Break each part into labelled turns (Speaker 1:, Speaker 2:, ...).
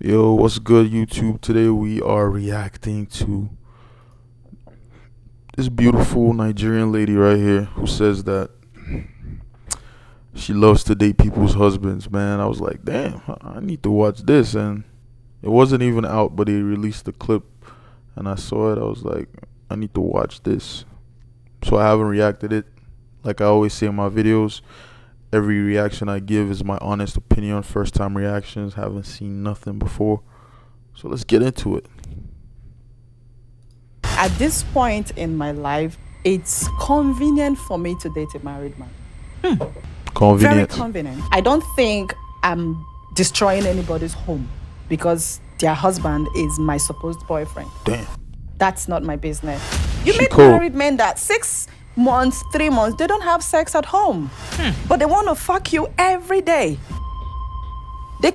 Speaker 1: Yo, what's good, YouTube? Today we are reacting to this beautiful Nigerian lady right here who says that she loves to date people's husbands. Man, I was like, damn, I need to watch this. And it wasn't even out, but they released the clip and I saw it. I was like, I need to watch this. So I haven't reacted it. Like I always say in my videos, every reaction I give is my honest opinion. First time reactions, haven't seen nothing before. So let's get into it.
Speaker 2: At this point in my life, it's convenient for me to date a married man.
Speaker 1: Convenient.
Speaker 2: Very convenient. I don't think I'm destroying anybody's home because their husband is my supposed boyfriend.
Speaker 1: Damn.
Speaker 2: That's not my business. You
Speaker 1: She
Speaker 2: meet
Speaker 1: cool.
Speaker 2: married men that 6 months, 3 months, they don't have sex at home. But they want to fuck you every day. They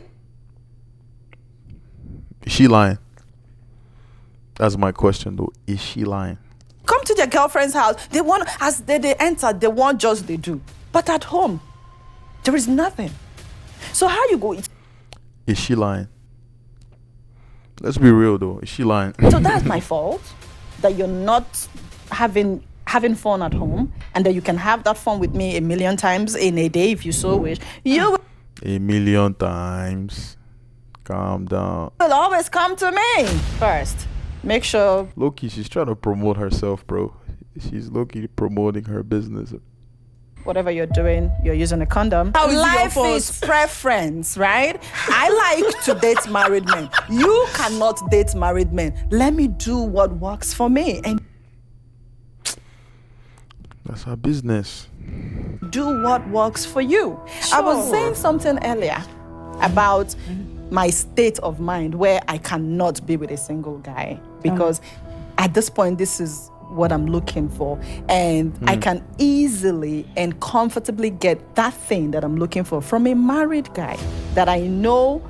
Speaker 1: Is she lying? That's my question though. Is she lying?
Speaker 2: come to their girlfriend's house. They want, as they enter, they want just they do. But at home, there is nothing. So how you go?
Speaker 1: Is she lying? Let's be real though. Is she lying?
Speaker 2: So that's my fault that you're not having fun at home, and that you can have that fun with me 1,000,000 times in a day if you so wish. You
Speaker 1: 1,000,000 times. Calm down.
Speaker 2: will always come to me first. Make sure
Speaker 1: Loki, she's trying to promote herself, bro. She's Loki promoting her business.
Speaker 2: whatever you're doing, you're using a condom.
Speaker 3: How is your
Speaker 2: Life
Speaker 3: fault?
Speaker 2: is preference, right? I like to date married men. You cannot date married men. Let me do what works for me and
Speaker 1: That's her business.
Speaker 2: do what works for you. I was saying something earlier about my state of mind where I cannot be with a single guy because at this point, this is what I'm looking for. And I can easily and comfortably get that thing that I'm looking for from a married guy that I know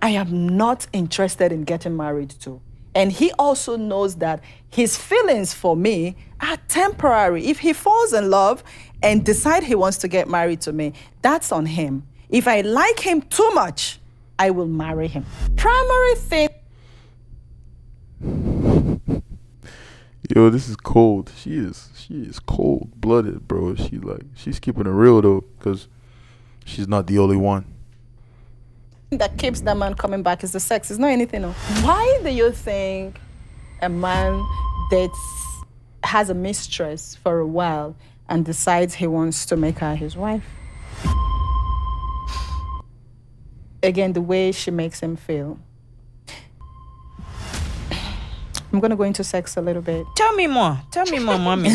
Speaker 2: I am not interested in getting married to. And he also knows that his feelings for me are temporary. If he falls in love and decide he wants to get married to me, that's on him. If I like him too much, I will marry him. Primary thing.
Speaker 1: Yo, this is cold. She is cold blooded, bro. She's keeping it real though, because she's not the only one.
Speaker 2: That keeps that man coming back is the sex. It's not anything else. Why do you think a man has a mistress for a while and decides he wants to make her his wife? Again, the way she makes him feel. I'm gonna go into sex a little bit.
Speaker 3: Tell me more, mommy.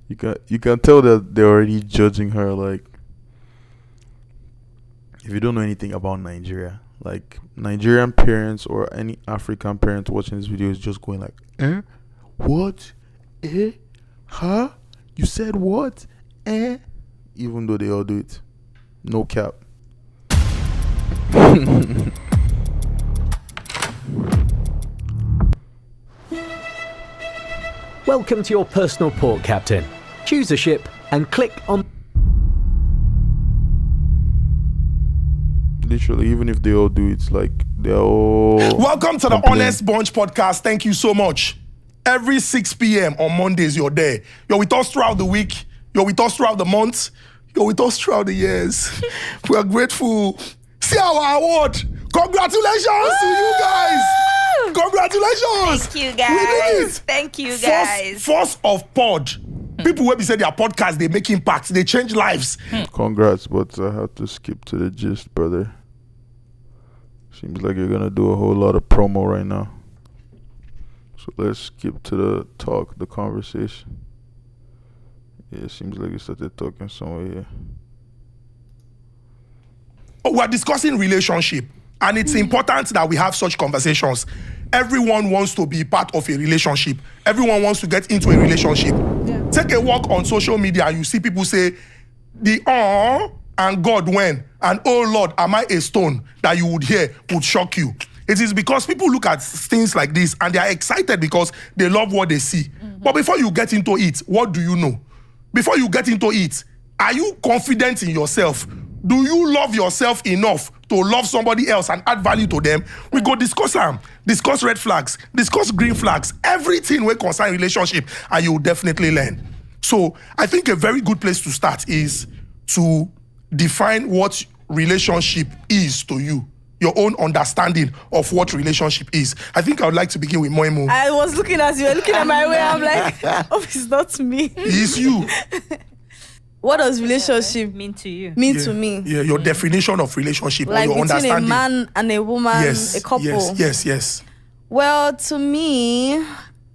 Speaker 1: You can tell that they're already judging her. Like, if you don't know anything about Nigeria, like Nigerian parents or any African parents watching this video is just going like, what? Huh? You said what? Even though they all do it. No cap.
Speaker 4: Welcome to your personal port captain. Choose a ship and click on.
Speaker 1: Literally, even if they all do it, like they're all.
Speaker 5: Welcome to the
Speaker 1: complain.
Speaker 5: Honest Bunch podcast. Thank you so much. Every 6 p.m. on Mondays, you're there. You're with us throughout the week. You're with us throughout the month. You're with us throughout the years. We are grateful. See our award. Congratulations to you guys. Congratulations.
Speaker 3: Thank you
Speaker 5: We did
Speaker 3: guys.
Speaker 5: it.
Speaker 3: Thank you guys.
Speaker 5: Force of pod. People will be saying their podcast, they make impacts, they change lives.
Speaker 1: Congrats, but I have to skip to the gist, brother. Seems like you're gonna do a whole lot of promo right now. So let's skip to the talk, the conversation. Yeah, it seems like you started talking somewhere here.
Speaker 5: We're discussing relationship, and it's important that we have such conversations. Everyone wants to be part of a relationship. Everyone wants to get into a relationship.
Speaker 2: Yeah.
Speaker 5: Take a walk on social media and you see people say, the and God when, and oh Lord, am I a stone, that you would hear would shock you. It is because people look at things like this and they are excited because they love what they see. But before you get into it, what do you know? Before you get into it, are you confident in yourself Do you love yourself enough to love somebody else and add value to them? We go discuss them, discuss red flags, discuss green flags, everything we concern relationship, and you will definitely learn. So I think a very good place to start is to define what relationship is to you. Your own understanding of what relationship is. I think I would like to begin with Moimo.
Speaker 6: I was looking at you, you were looking at my way. I'm like, oh, it's not me.
Speaker 5: It's you.
Speaker 6: What does relationship
Speaker 3: Mean to you.
Speaker 6: mean
Speaker 5: Yeah.
Speaker 6: to me?
Speaker 5: Yeah, your definition of relationship,
Speaker 6: Like
Speaker 5: or your
Speaker 6: between a
Speaker 5: understanding.
Speaker 6: man and a woman,
Speaker 5: Yes,
Speaker 6: a couple.
Speaker 5: yes.
Speaker 6: Well, to me,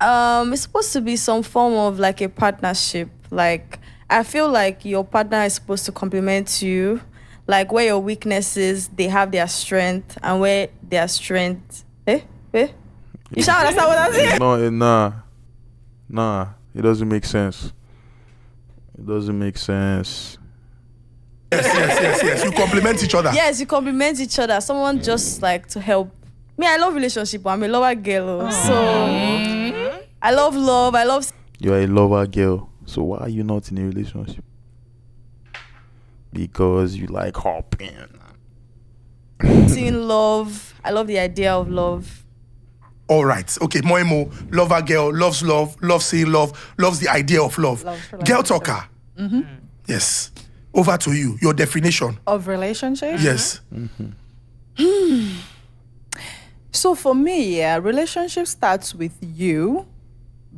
Speaker 6: it's supposed to be some form of like a partnership. Like, I feel like your partner is supposed to complement you. Like, where your weaknesses, they have their strength, and where their strength. You shall understand what I'm saying?
Speaker 1: No, nah. It doesn't make sense. It doesn't make sense.
Speaker 5: Yes. You complement each other.
Speaker 6: Yes, you complement each other. Someone just like to help. Me, I love relationship, but I'm a lover girl. So, I love love. I love
Speaker 1: You're a lover girl. So why are you not in a relationship? Because you like hopping.
Speaker 6: seeing love. I love the idea of love.
Speaker 5: All right. Okay, Moimo, lover girl, loves love, loves seeing love, loves the idea of love. Girl talker. Yes. Over to you. Your definition.
Speaker 2: Of relationship?
Speaker 5: Yes.
Speaker 2: So for me, yeah, relationship starts with you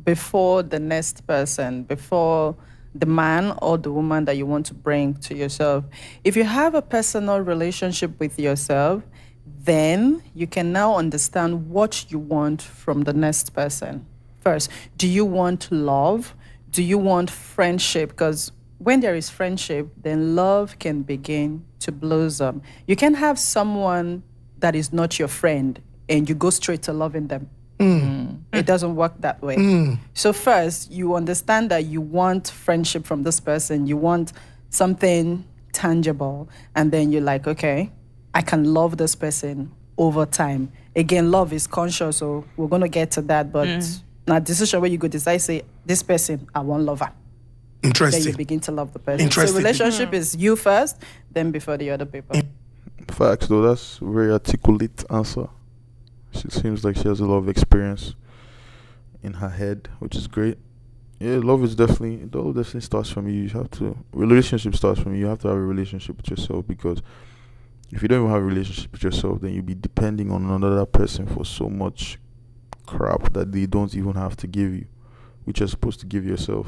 Speaker 2: before the next person, before the man or the woman that you want to bring to yourself. If you have a personal relationship with yourself, then you can now understand what you want from the next person. First, do you want love? Do you want friendship? Because when there is friendship, then love can begin to blossom. You can have someone that is not your friend and you go straight to loving them. It doesn't work that way. So first, you understand that you want friendship from this person. You want something tangible. And then you're like, okay, I can love this person over time. Again, love is conscious, so we're going to get to that. But now decision where you go decide, say, this person, I want lover. Then
Speaker 5: Interesting.
Speaker 2: you begin to love the person.
Speaker 5: Interesting.
Speaker 2: So relationship is you first, then before the other people.
Speaker 1: Facts though, that's a very articulate answer. She seems like she has a lot of experience in her head, which is great. Yeah, love definitely starts from you. Relationship starts from you. You have to have a relationship with yourself, because if you don't even have a relationship with yourself, then you'll be depending on another person for so much crap that they don't even have to give you, which you're supposed to give yourself.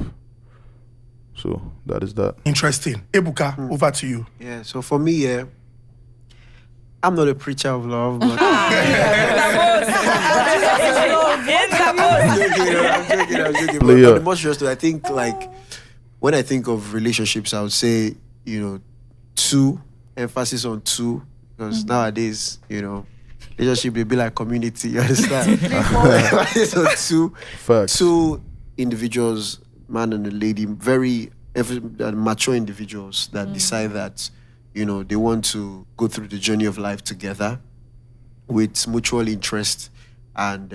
Speaker 1: So that is that.
Speaker 5: Interesting. Ebuka, over to you.
Speaker 7: Yeah, so for me, yeah, I'm not a preacher of love, but I'm joking.
Speaker 1: Player.
Speaker 7: But the most seriously, I think like when I think of relationships, I would say, two, emphasis on two, because nowadays, relationship will be like community, you understand? Emphasis on two.
Speaker 1: Facts.
Speaker 7: Two individuals, man and a lady, very mature individuals that decide that, they want to go through the journey of life together with mutual interest, and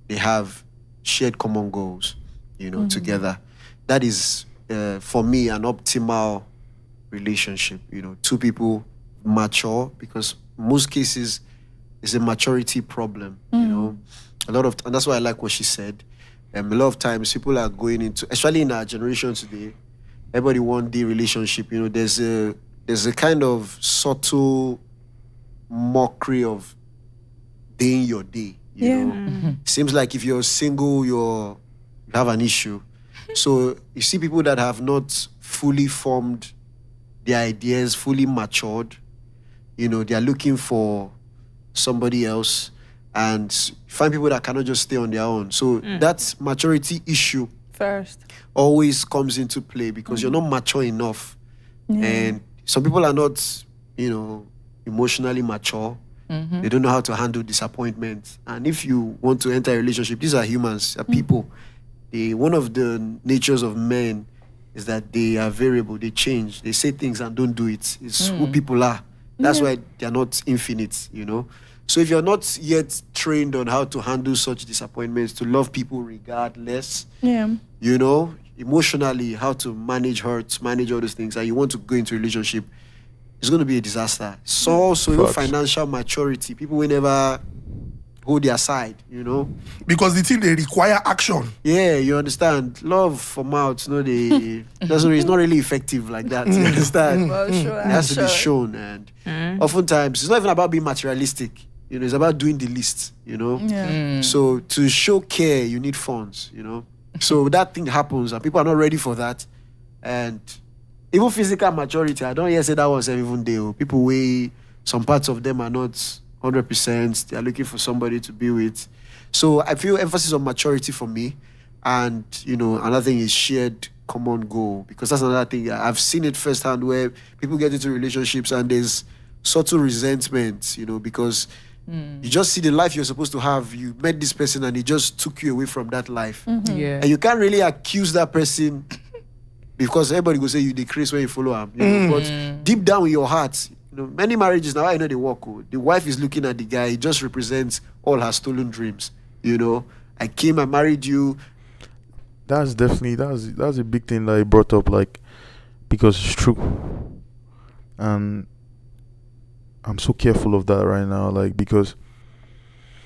Speaker 7: they have shared common goals, together. That is, for me, an optimal relationship. Two people mature, because most cases it's a maturity problem. And that's why I like what she said. A lot of times people are going into, especially in our generation today, everybody want the relationship. There's a kind of subtle mockery of day in your day. You know, seems like if you're single, you have an issue. So you see people that have not fully formed their ideas, fully matured. They are looking for somebody else, and find people that cannot just stay on their own. So that maturity issue
Speaker 2: First.
Speaker 7: always comes into play, because you're not mature enough. And some people are not, emotionally mature. They don't know how to handle disappointment. And if you want to enter a relationship, these are humans, are people. One of the natures of men is that they are variable, they change, they say things and don't do it. It's who people are. That's why they're not infinite, So if you're not yet trained on how to handle such disappointments, to love people regardless, emotionally, how to manage hurts, manage all those things, and you want to go into a relationship, it's going to be a disaster. So also your
Speaker 1: Facts.
Speaker 7: financial maturity. People will never hold their side, you know.
Speaker 5: Because the thing they require action.
Speaker 7: Yeah, you understand. Love for mouth, no, it's not really effective like that. You understand?
Speaker 6: Well, sure.
Speaker 7: It has to be shown, and oftentimes it's not even about being materialistic. You know, it's about doing the least. You know.
Speaker 2: Yeah.
Speaker 7: So to show care, you need funds. You know. So that thing happens, and people are not ready for that. And even physical maturity, I don't hear say that was even there. People weigh some parts of them are not 100%. They are looking for somebody to be with. So I feel emphasis on maturity for me, and you know, another thing is shared common goal, because that's another thing. I've seen it firsthand where people get into relationships and there's subtle resentment, you know, because you just see the life you're supposed to have. You met this person and he just took you away from that life.
Speaker 3: Yeah.
Speaker 7: And you can't really accuse that person because everybody will say you decrease when you follow him. You know? But deep down in your heart, you know, many marriages now, I know they work. The wife is looking at the guy, he just represents all her stolen dreams. You know, I came, I married you.
Speaker 1: That's definitely that's a big thing that he brought up, like, because it's true. And I'm so careful of that right now, like, because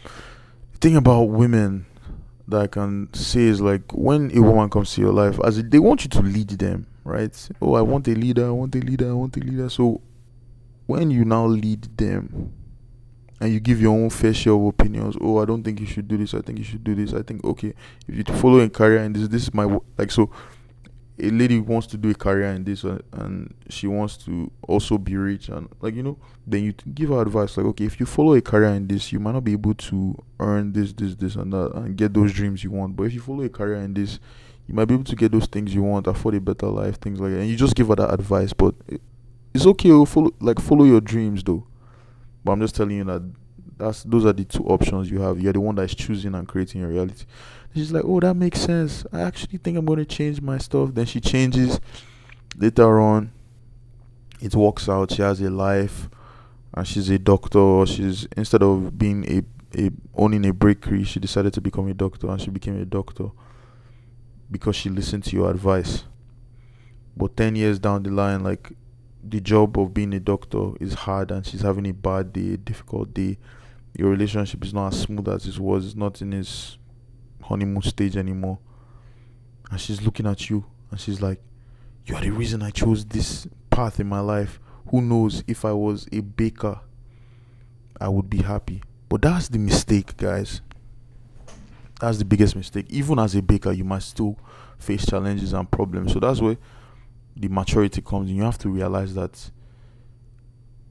Speaker 1: the thing about women that I can say is, like, when a woman comes to your life, they want you to lead them, right? Oh, I want a leader, I want a leader, I want a leader. So when you now lead them and you give your own fair share of opinions, oh, I don't think you should do this, I think you should do this, I think, okay, if you follow a career in this is my like. So a lady wants to do a career in this, and she wants to also be rich, and, like, you know, then you give her advice like, okay, if you follow a career in this, you might not be able to earn this and that and get those dreams you want. But if you follow a career in this, you might be able to get those things you want, afford a better life, things like that. And you just give her that advice. But it's okay to follow your dreams though. But I'm just telling you that those are the two options you have. You're the one that's choosing and creating your reality. She's like, oh, that makes sense. I actually think I'm going to change my stuff. Then she changes. Later on, it works out. She has a life, and she's a doctor. She's, instead of being owning a bakery, she decided to become a doctor, and she became a doctor because she listened to your advice. But 10 years down the line, like, the job of being a doctor is hard, and she's having a bad day, a difficult day. Your relationship is not as smooth as it was. It's not in its honeymoon stage anymore. And she's looking at you and she's like, you are the reason I chose this path in my life. Who knows, if I was a baker, I would be happy. But that's the mistake, guys. That's the biggest mistake. Even as a baker, you must still face challenges and problems. So that's where the maturity comes in. You have to realize that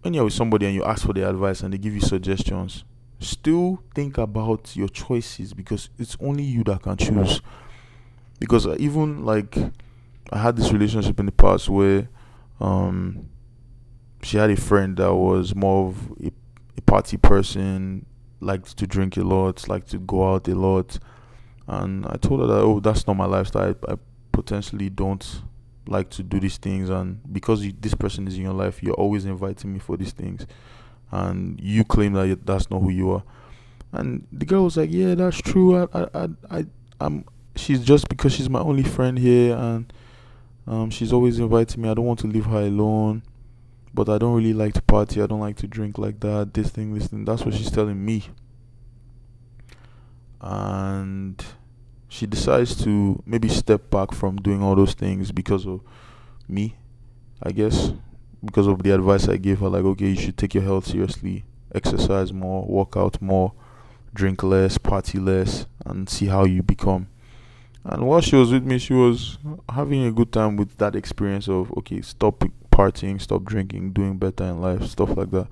Speaker 1: when you're with somebody and you ask for their advice and they give you suggestions, still think about your choices, because it's only you that can choose. Because even, like, I had this relationship in the past where she had a friend that was more of a party person, liked to drink a lot, liked to go out a lot, and I told her that, oh, that's not my lifestyle. I potentially don't like to do these things, and because this person is in your life, you're always inviting me for these things, and you claim that that's not who you are. And the girl was like, yeah, that's true. I'm she's just, because she's my only friend here, and she's always inviting me. I don't want to leave her alone, but I don't really like to party, I don't like to drink like that, this thing. That's what she's telling me. And she decides to maybe step back from doing all those things because of me, I guess, because of the advice I gave her, like, okay, you should take your health seriously, exercise more, work out more, drink less, party less, and see how you become. And while she was with me, she was having a good time with that experience of, okay, stop partying, stop drinking, doing better in life, stuff like that.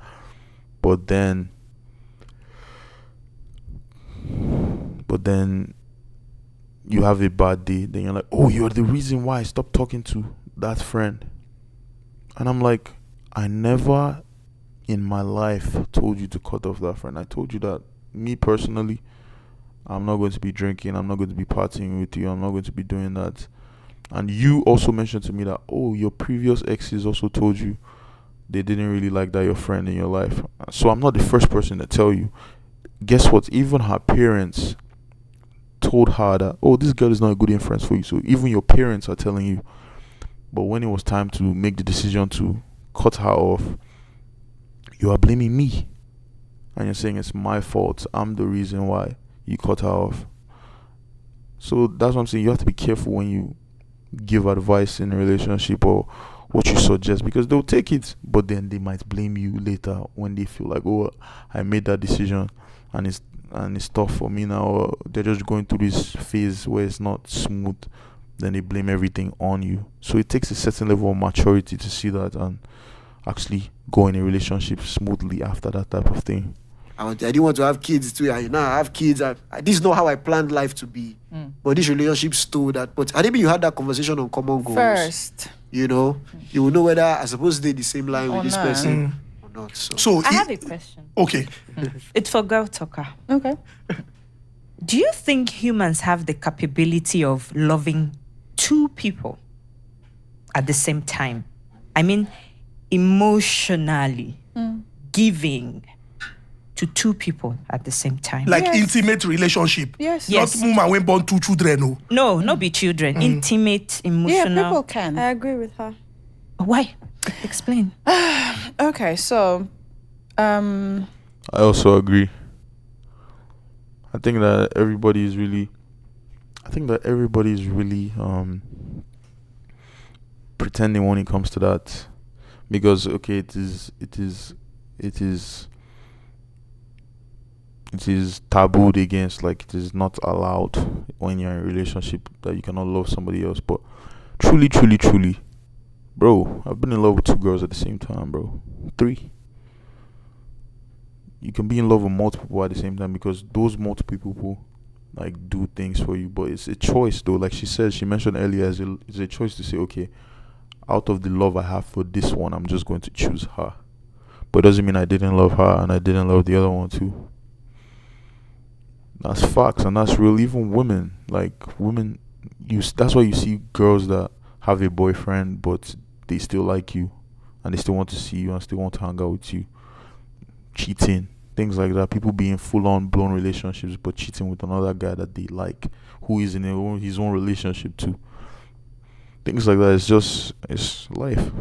Speaker 1: But then you have a bad day, then you're like, oh, you're the reason why I stopped talking to that friend. And I'm like, I never in my life told you to cut off that friend. I told you that, me personally, I'm not going to be drinking, I'm not going to be partying with you, I'm not going to be doing that. And you also mentioned to me that, oh, your previous exes also told you they didn't really like that, your friend in your life. So I'm not the first person to tell you. Guess what? Even her parents told her that, oh, this girl is not a good influence for you. So even your parents are telling you. But when it was time to make the decision to cut her off, you are blaming me. And you're saying it's my fault. I'm the reason why you cut her off. So that's what I'm saying. You have to be careful when you give advice in a relationship or what you suggest, because they'll take it, but then they might blame you later when they feel like, oh, I made that decision and it's tough for me now, or they're just going through this phase where it's not smooth. Then they blame everything on you. So it takes a certain level of maturity to see that and actually go in a relationship smoothly after that type of thing.
Speaker 7: I didn't want to have kids too. Now I have kids. This is not how I planned life to be. But this relationship stole that. But I think you had that conversation on common goals.
Speaker 2: First.
Speaker 7: You know, you will know whether I suppose they're the same line with this person or not. So
Speaker 3: I have a question.
Speaker 5: Okay.
Speaker 3: It's for Girl Talker.
Speaker 2: Okay.
Speaker 3: Do you think humans have the capability of loving two people at the same time? I mean, emotionally giving to two people at the same time.
Speaker 5: Like
Speaker 2: Yes.
Speaker 5: intimate relationship.
Speaker 2: Yes.
Speaker 3: Yes.
Speaker 5: Not woman when born 2 children. No.
Speaker 3: No, not be children. Intimate,
Speaker 2: Yeah,
Speaker 3: emotional.
Speaker 2: people can.
Speaker 6: I agree with her.
Speaker 3: Why? Explain.
Speaker 2: Okay, so
Speaker 1: I also agree. I think that everybody is really pretending when it comes to that, because okay, it is tabooed against, like it is not allowed when you're in a relationship that you cannot love somebody else. But truly, bro, I've been in love with 2 girls at the same time, bro. 3. You can be in love with multiple people at the same time, because those multiple people like do things for you. But it's a choice though. Like she mentioned earlier, it's a choice to say, okay, out of the love I have for this one, I'm just going to choose her. But it doesn't mean I didn't love her and I didn't love the other one too. That's facts, and that's real. Even women, that's why you see girls that have a boyfriend but they still like you and they still want to see you and still want to hang out with you. Cheating, things like that. People being full-on blown relationships but cheating with another guy that they like, who is in his own relationship too. Things like that. It's life.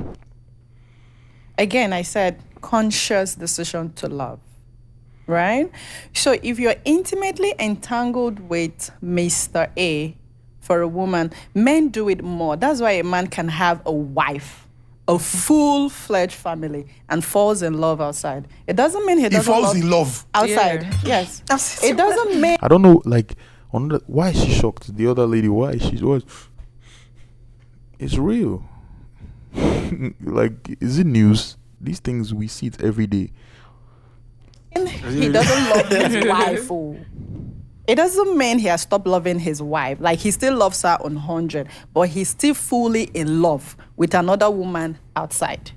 Speaker 2: again, I said conscious decision to love, right? So if you're intimately entangled with Mr. A for a woman, men do it more. That's why a man can have a wife, a full-fledged family, and falls in love outside. It doesn't mean he
Speaker 5: He
Speaker 2: doesn't
Speaker 5: falls
Speaker 2: love
Speaker 5: in love.
Speaker 2: outside.
Speaker 3: Yeah.
Speaker 2: Yes. It doesn't mean
Speaker 1: I don't know, like, why is she shocked? The other lady, why? She's always... It's real. Like, is it news? These things, we see it every day.
Speaker 2: he doesn't love his wife. Oh. It doesn't mean he has stopped loving his wife. Like, he still loves her on 100, but he's still fully in love with another woman outside.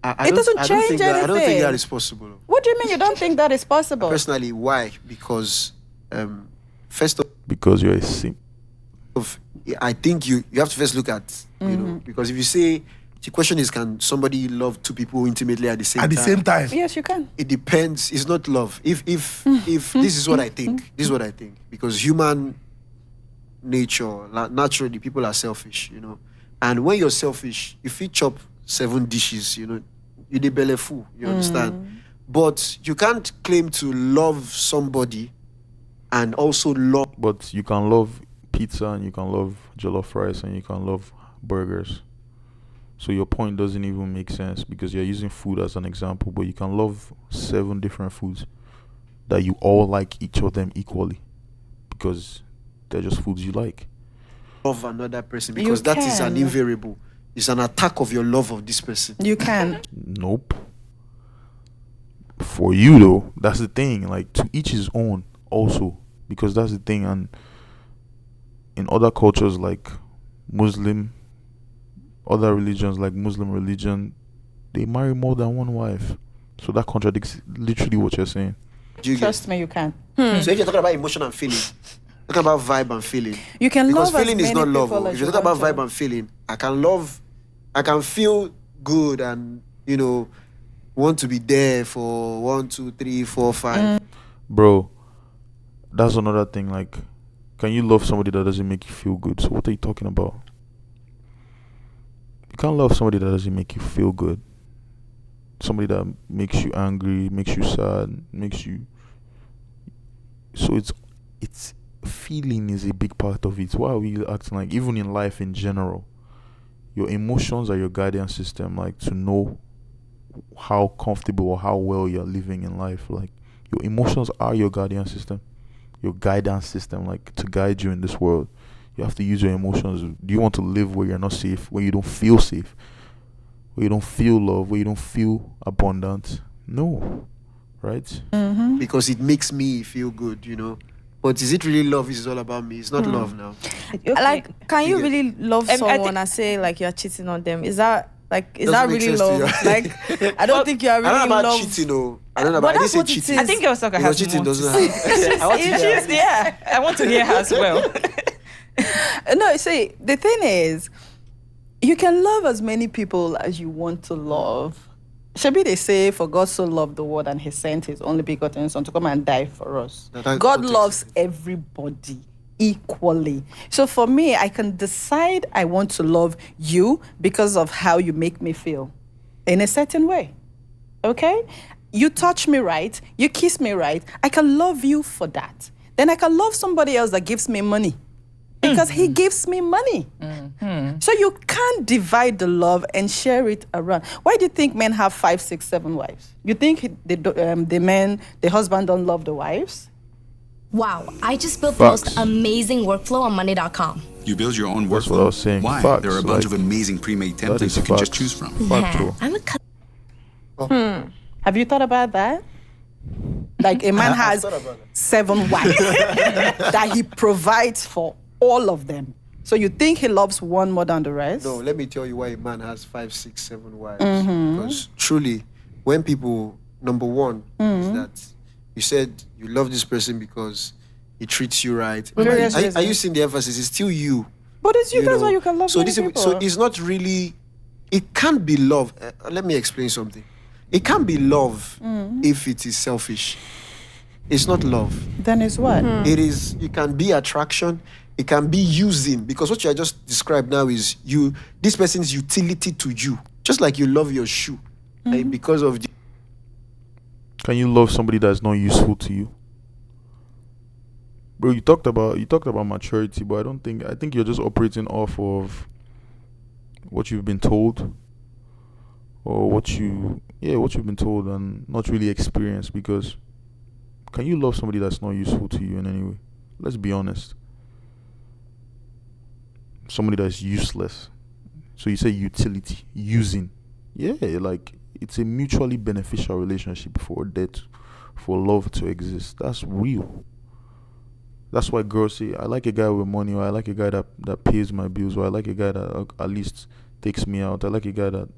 Speaker 2: It doesn't change
Speaker 7: I don't think
Speaker 2: anything.
Speaker 7: that is possible.
Speaker 2: What do you mean you don't think that is possible?
Speaker 7: Personally, why? Because first
Speaker 1: Because you're a simp.
Speaker 7: of, I think you have to first look at, you know, because if you say, the question is, can somebody love two people intimately at the same
Speaker 5: At the
Speaker 7: time?
Speaker 5: same time.
Speaker 2: Yes, you can.
Speaker 7: It depends. It's not love. If this is what I think, this is what I think. Because human nature, naturally, people are selfish, you know. And when you're selfish, if you chop 7 dishes, you know, you're the belly full, you understand? But you can't claim to love somebody and also love.
Speaker 1: But you can love pizza and you can love jollof rice and you can love burgers. So your point doesn't even make sense because you're using food as an example, but you can love 7 different foods that you all like each of them equally because they're just foods you like.
Speaker 7: Love another person because that is an
Speaker 2: can.
Speaker 7: invariable. It's an attack of your love of this person.
Speaker 2: You can.
Speaker 1: Nope. For you though, that's the thing. Like, to each his own also, because that's the thing. And in other cultures like other religions like Muslim religion, they marry more than one wife. So that contradicts literally what you're saying.
Speaker 7: Do you get?
Speaker 2: Trust me, you can.
Speaker 7: So if you're talking about emotion and feeling, talking about vibe and feeling.
Speaker 2: You can
Speaker 7: Because
Speaker 2: love
Speaker 7: feeling
Speaker 2: as
Speaker 7: is
Speaker 2: many
Speaker 7: not love.
Speaker 2: people
Speaker 7: Oh.
Speaker 2: as
Speaker 7: If you're
Speaker 2: you
Speaker 7: talking about
Speaker 2: want
Speaker 7: vibe
Speaker 2: to.
Speaker 7: and feeling, I can feel good and, you know, want to be there for 1, 2, 3, 4, 5.
Speaker 1: Bro, that's another thing. Like, can you love somebody that doesn't make you feel good? So what are you talking about? You can't love somebody that doesn't make you feel good. somebody that makes you angry, makes you sad, makes you. So it's feeling is a big part of it. Why are we acting like, even in life in general, your emotions are your guidance system, like to know how comfortable or how well you're living in life. Like your emotions are your guardian system, your guidance system, like to guide you in this world. You have to use your emotions. Do you want to live where you're not safe, where you don't feel safe, where you don't feel love, where you don't feel abundant? No, right?
Speaker 7: Because it makes me feel good, you know. But is it really love? Is all about me? It's not love now.
Speaker 6: Like, can you
Speaker 7: You get-
Speaker 6: really love
Speaker 3: I
Speaker 6: someone
Speaker 3: think-
Speaker 6: and say like you're cheating on them? Is that that
Speaker 7: Doesn't make
Speaker 6: really
Speaker 7: sense to
Speaker 6: love?
Speaker 7: you.
Speaker 6: Like, I don't think you are
Speaker 7: I
Speaker 6: really
Speaker 7: don't know
Speaker 6: in
Speaker 7: about
Speaker 6: love.
Speaker 7: cheating, though. I don't know
Speaker 6: But
Speaker 7: about. I didn't
Speaker 6: that's
Speaker 7: say
Speaker 6: what it
Speaker 7: cheating.
Speaker 6: is.
Speaker 3: I think Osaka
Speaker 7: Because
Speaker 3: has
Speaker 7: cheating
Speaker 3: more to
Speaker 7: doesn't
Speaker 3: say.
Speaker 7: have. I want to hear.
Speaker 3: She's, yeah, I want to hear her as well.
Speaker 2: No, see, the thing is, you can love as many people as you want to love. Shabi, they say, for God so loved the world and he sent his only begotten son to come and die for us.
Speaker 7: That
Speaker 2: God
Speaker 7: context.
Speaker 2: loves everybody equally. So for me, I can decide I want to love you because of how you make me feel in a certain way. Okay? You touch me right, you kiss me right, I can love you for that. Then I can love somebody else that gives me money because he gives me money. So you can't divide the love and share it around. Why do you think men have 5, 6, 7 wives? You think the husband don't love the wives?
Speaker 8: Wow, I just built
Speaker 1: Facts.
Speaker 8: the most amazing workflow on Monday.com.
Speaker 9: You build your own workflow.
Speaker 1: That's what I was saying.
Speaker 9: Why?
Speaker 1: Facts,
Speaker 9: There are a bunch
Speaker 1: like,
Speaker 9: of amazing pre-made
Speaker 1: that
Speaker 9: templates
Speaker 1: is
Speaker 9: you can just
Speaker 1: facts.
Speaker 9: choose from.
Speaker 1: Factual.
Speaker 8: I'm a
Speaker 2: Have you thought about that? Like a man has 7 wives that he provides for all of them. So you think he loves one more than the rest?
Speaker 7: No, let me tell you why a man has 5, 6, 7 wives. Because truly, when people, number one, is that you said you love this person because he treats you right.
Speaker 2: Various
Speaker 7: Are you
Speaker 2: reasons.
Speaker 7: seeing the emphasis? It's still you.
Speaker 2: But it's you. That's
Speaker 7: know.
Speaker 2: why you can love
Speaker 7: so
Speaker 2: many
Speaker 7: this,
Speaker 2: people.
Speaker 7: So it's not really. It can't be love. Let me explain something. It can't be love if it is selfish. It's not love.
Speaker 2: Then it's what?
Speaker 7: It is. It can be attraction. It can be using, because what you have just described now is you. This person's utility to you, just like you love your shoe, like because of the.
Speaker 1: Can you love somebody that's not useful to you? Bro, you talked about maturity, but I think you're just operating off of what you've been told, or what you've been told and not really experienced. Because can you love somebody that's not useful to you in any way? Let's be honest. Somebody that's useless. So you say utility, using. Yeah, like it's a mutually beneficial relationship for love to exist. That's real. That's why girls say, I like a guy with money, or I like a guy that pays my bills, or I like a guy that at least takes me out. I like a guy that,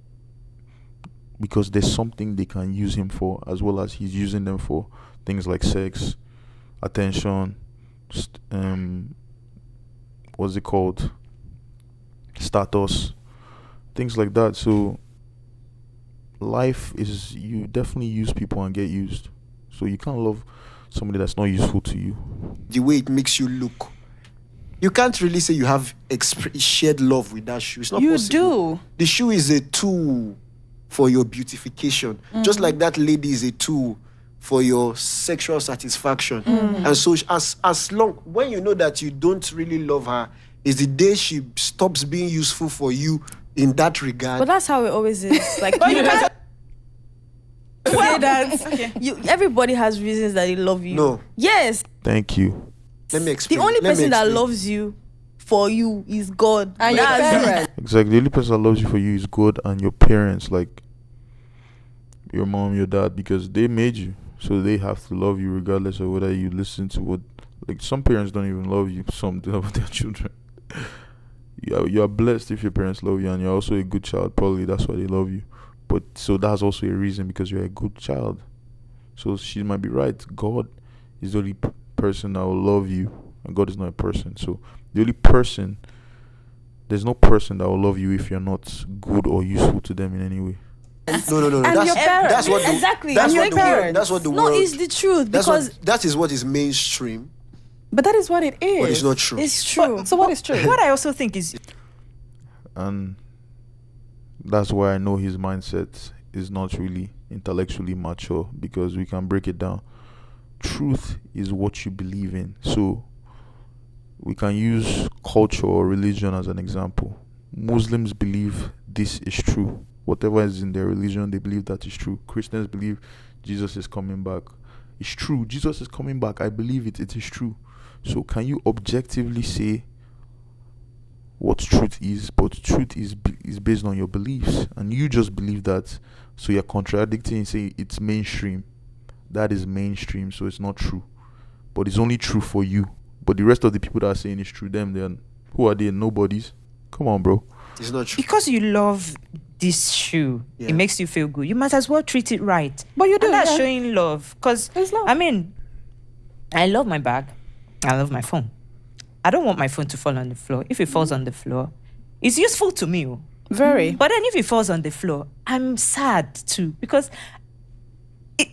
Speaker 1: because there's something they can use him for, as well as he's using them for things like sex, attention, what's it called? Status, things like that. So life is, you definitely use people and get used. So you can't love somebody that's not useful to you.
Speaker 7: The way it makes you look. You can't really say you have shared love with that shoe. It's not
Speaker 2: You
Speaker 7: possible.
Speaker 2: do.
Speaker 7: The shoe is a tool for your beautification. Just like that lady is a tool for your sexual satisfaction. And so as long, when you know that you don't really love her, is the day she stops being useful for you in that regard.
Speaker 6: But that's how it always is. Like you guys say that everybody has reasons that they love you.
Speaker 7: No.
Speaker 6: Yes.
Speaker 1: Thank you.
Speaker 7: Let me explain.
Speaker 6: The only
Speaker 7: Let me
Speaker 6: person that
Speaker 7: explain.
Speaker 6: loves you for you is God.
Speaker 2: And your
Speaker 6: That's-
Speaker 2: parents.
Speaker 1: Exactly. The only person that loves you for you is God and your parents, like your mom, your dad, because they made you. So they have to love you regardless of whether you listen to what. Like some parents don't even love you, some love their children. You are blessed if your parents love you, and you're also a good child. Probably that's why they love you. But so that's also a reason, because you're a good child. So she might be right. God is the only person that will love you, and God is not a person. So the only person, there's no person that will love you if you're not good or useful to them in any way.
Speaker 7: No.
Speaker 2: And
Speaker 7: That's,
Speaker 2: your parents.
Speaker 7: that's what the,
Speaker 6: Exactly.
Speaker 7: That's
Speaker 6: And
Speaker 7: what
Speaker 6: your
Speaker 7: the world.
Speaker 2: parents.
Speaker 7: That's what the
Speaker 6: No,
Speaker 7: world.
Speaker 6: it's the truth
Speaker 7: That's
Speaker 6: because
Speaker 7: that is what is mainstream,
Speaker 2: But that is what it is.
Speaker 7: but it's not true.
Speaker 6: it's true.
Speaker 2: So what is true?
Speaker 3: What I also think is,
Speaker 1: And that's why I know his mindset is not really intellectually mature because we can break it down. Truth is what you believe in. So we can use culture or religion as an example. Muslims believe this is true. Whatever is in their religion, they believe that is true. Christians believe Jesus is coming back. It's true. Jesus is coming back. I believe it. It is true. So can you objectively say what truth is? But truth is based on your beliefs, and you just believe that. So you're contradicting and say it's mainstream. That is mainstream, so it's not true. But it's only true for you. But the rest of the people that are saying it's true, then who are they? Nobodies. Come on, bro.
Speaker 7: It's not true.
Speaker 3: Because you love this shoe,
Speaker 7: Yeah.
Speaker 3: it makes you feel good. You might as well treat it right.
Speaker 2: But you do,
Speaker 3: And that's
Speaker 2: yeah.
Speaker 3: showing love. Because,
Speaker 2: It's love.
Speaker 3: I mean, I love my bag. I love my phone. I don't want my phone to fall on the floor. If it falls on the floor, it's useful to me.
Speaker 2: Very.
Speaker 3: But then if it falls on the floor, I'm sad too. Because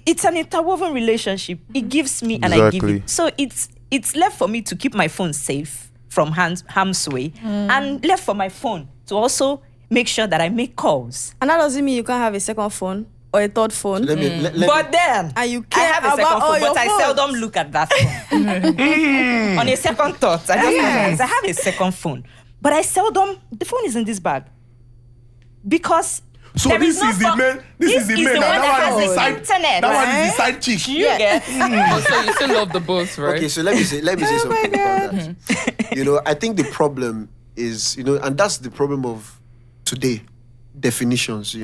Speaker 3: it's an interwoven relationship. It gives me and I give
Speaker 1: Exactly.
Speaker 3: it. So it's left for me to keep my phone safe from harm's way, and left for my phone to also make sure that I make calls.
Speaker 6: And that doesn't mean you can't have a second phone or a third phone.
Speaker 7: Let me, let me-
Speaker 3: But then
Speaker 6: And you
Speaker 3: I
Speaker 6: care
Speaker 3: have a second
Speaker 6: about all
Speaker 3: phone,
Speaker 6: your
Speaker 3: but I
Speaker 6: phones.
Speaker 3: seldom look at that phone. On a second thought, I just realized I have a second phone, but I seldom. The phone is in this bag because.
Speaker 5: So
Speaker 3: there
Speaker 5: this
Speaker 3: no
Speaker 5: is the
Speaker 3: phone-
Speaker 5: man. This is the man.
Speaker 3: one
Speaker 5: And that
Speaker 3: that
Speaker 5: one is the
Speaker 3: has
Speaker 5: side.
Speaker 3: internet.
Speaker 5: That one
Speaker 3: right?
Speaker 5: is the side chick.
Speaker 3: You get?
Speaker 10: So you still love the both, right?
Speaker 7: Okay, so let me say something about that. I think the problem is, and that's the problem of today, definitions,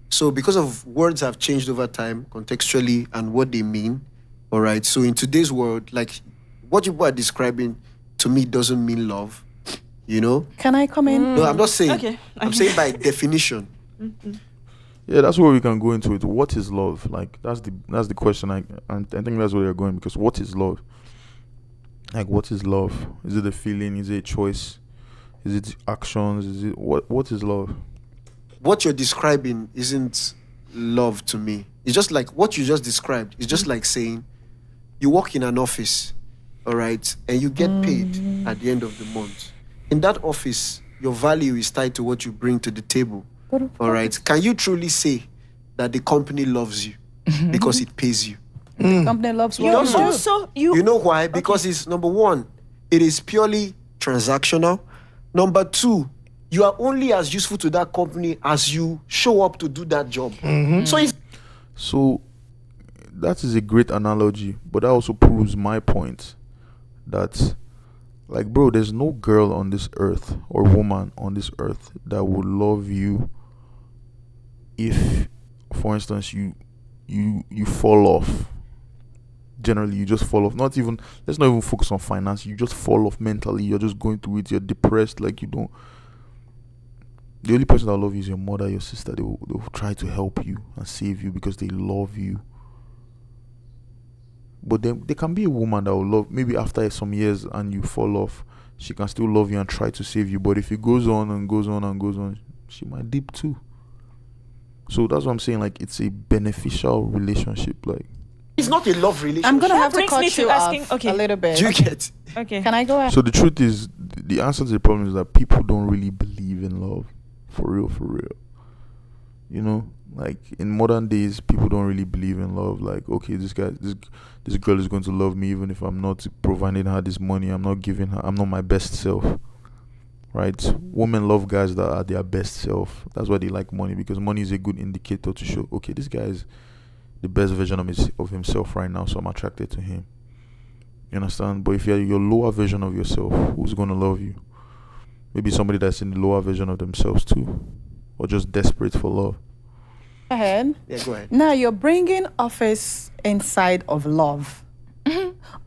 Speaker 7: So because of words have changed over time, contextually, and what they mean, all right? So in today's world, like, what people are describing to me doesn't mean love,
Speaker 2: Can I come in?
Speaker 7: No, I'm not saying.
Speaker 3: Okay.
Speaker 7: I'm saying by definition.
Speaker 1: Yeah, that's where we can go into it. What is love? Like that's the question. I think that's where you're going, because what is love? Like, what is love? Is it a feeling? Is it a choice? Is it actions? Is it what is love?
Speaker 7: What you're describing isn't love to me. It's just like what you just described. It's just like saying you work in an office, all right, and you get paid at the end of the month. In that office, your value is tied to what you bring to the table, all right? Can you truly say that the company loves you because it pays you?
Speaker 2: Company loves
Speaker 3: You
Speaker 2: what you do.
Speaker 3: also
Speaker 7: You know why? Because it's, number one, it is purely transactional. Number two, you are only as useful to that company as you show up to do that job. So if
Speaker 1: So that is a great analogy, but that also proves my point that, like, bro, there's no girl on this earth or woman on this earth that would love you if, for instance, you fall off. Generally, you just fall off. Let's not even focus on finance. You just fall off mentally. You're just going through it. You're depressed. Like, you don't. The only person that will love you is your mother, your sister. They will try to help you and save you because they love you. But then there can be a woman that will love, maybe after some years and you fall off, she can still love you and try to save you. But if it goes on and goes on and goes on, she might dip too. So that's what I'm saying. Like, it's a beneficial relationship. Like,
Speaker 7: it's not a love relationship.
Speaker 2: I'm gonna
Speaker 3: That
Speaker 2: have to
Speaker 3: brings me
Speaker 2: cut
Speaker 3: to
Speaker 2: you
Speaker 3: asking-
Speaker 2: off
Speaker 3: okay.
Speaker 2: a little bit.
Speaker 7: Do you get?
Speaker 3: Okay.
Speaker 2: Can I go ahead?
Speaker 1: so the truth is, the answer to the problem is that people don't really believe in love. For real. Like, in modern days, people don't really believe in love. Like, okay, this girl is going to love me even if I'm not providing her this money. I'm not my best self. Right? Women love guys that are their best self. That's why they like money, because money is a good indicator to show, okay, this guy is the best version of himself right now, so I'm attracted to him. You understand? But if you're your lower version of yourself, who's going to love you? Maybe somebody that's in the lower version of themselves too, or just desperate for love.
Speaker 2: Go ahead.
Speaker 7: Yeah, go ahead.
Speaker 2: Now you're bringing office inside of love.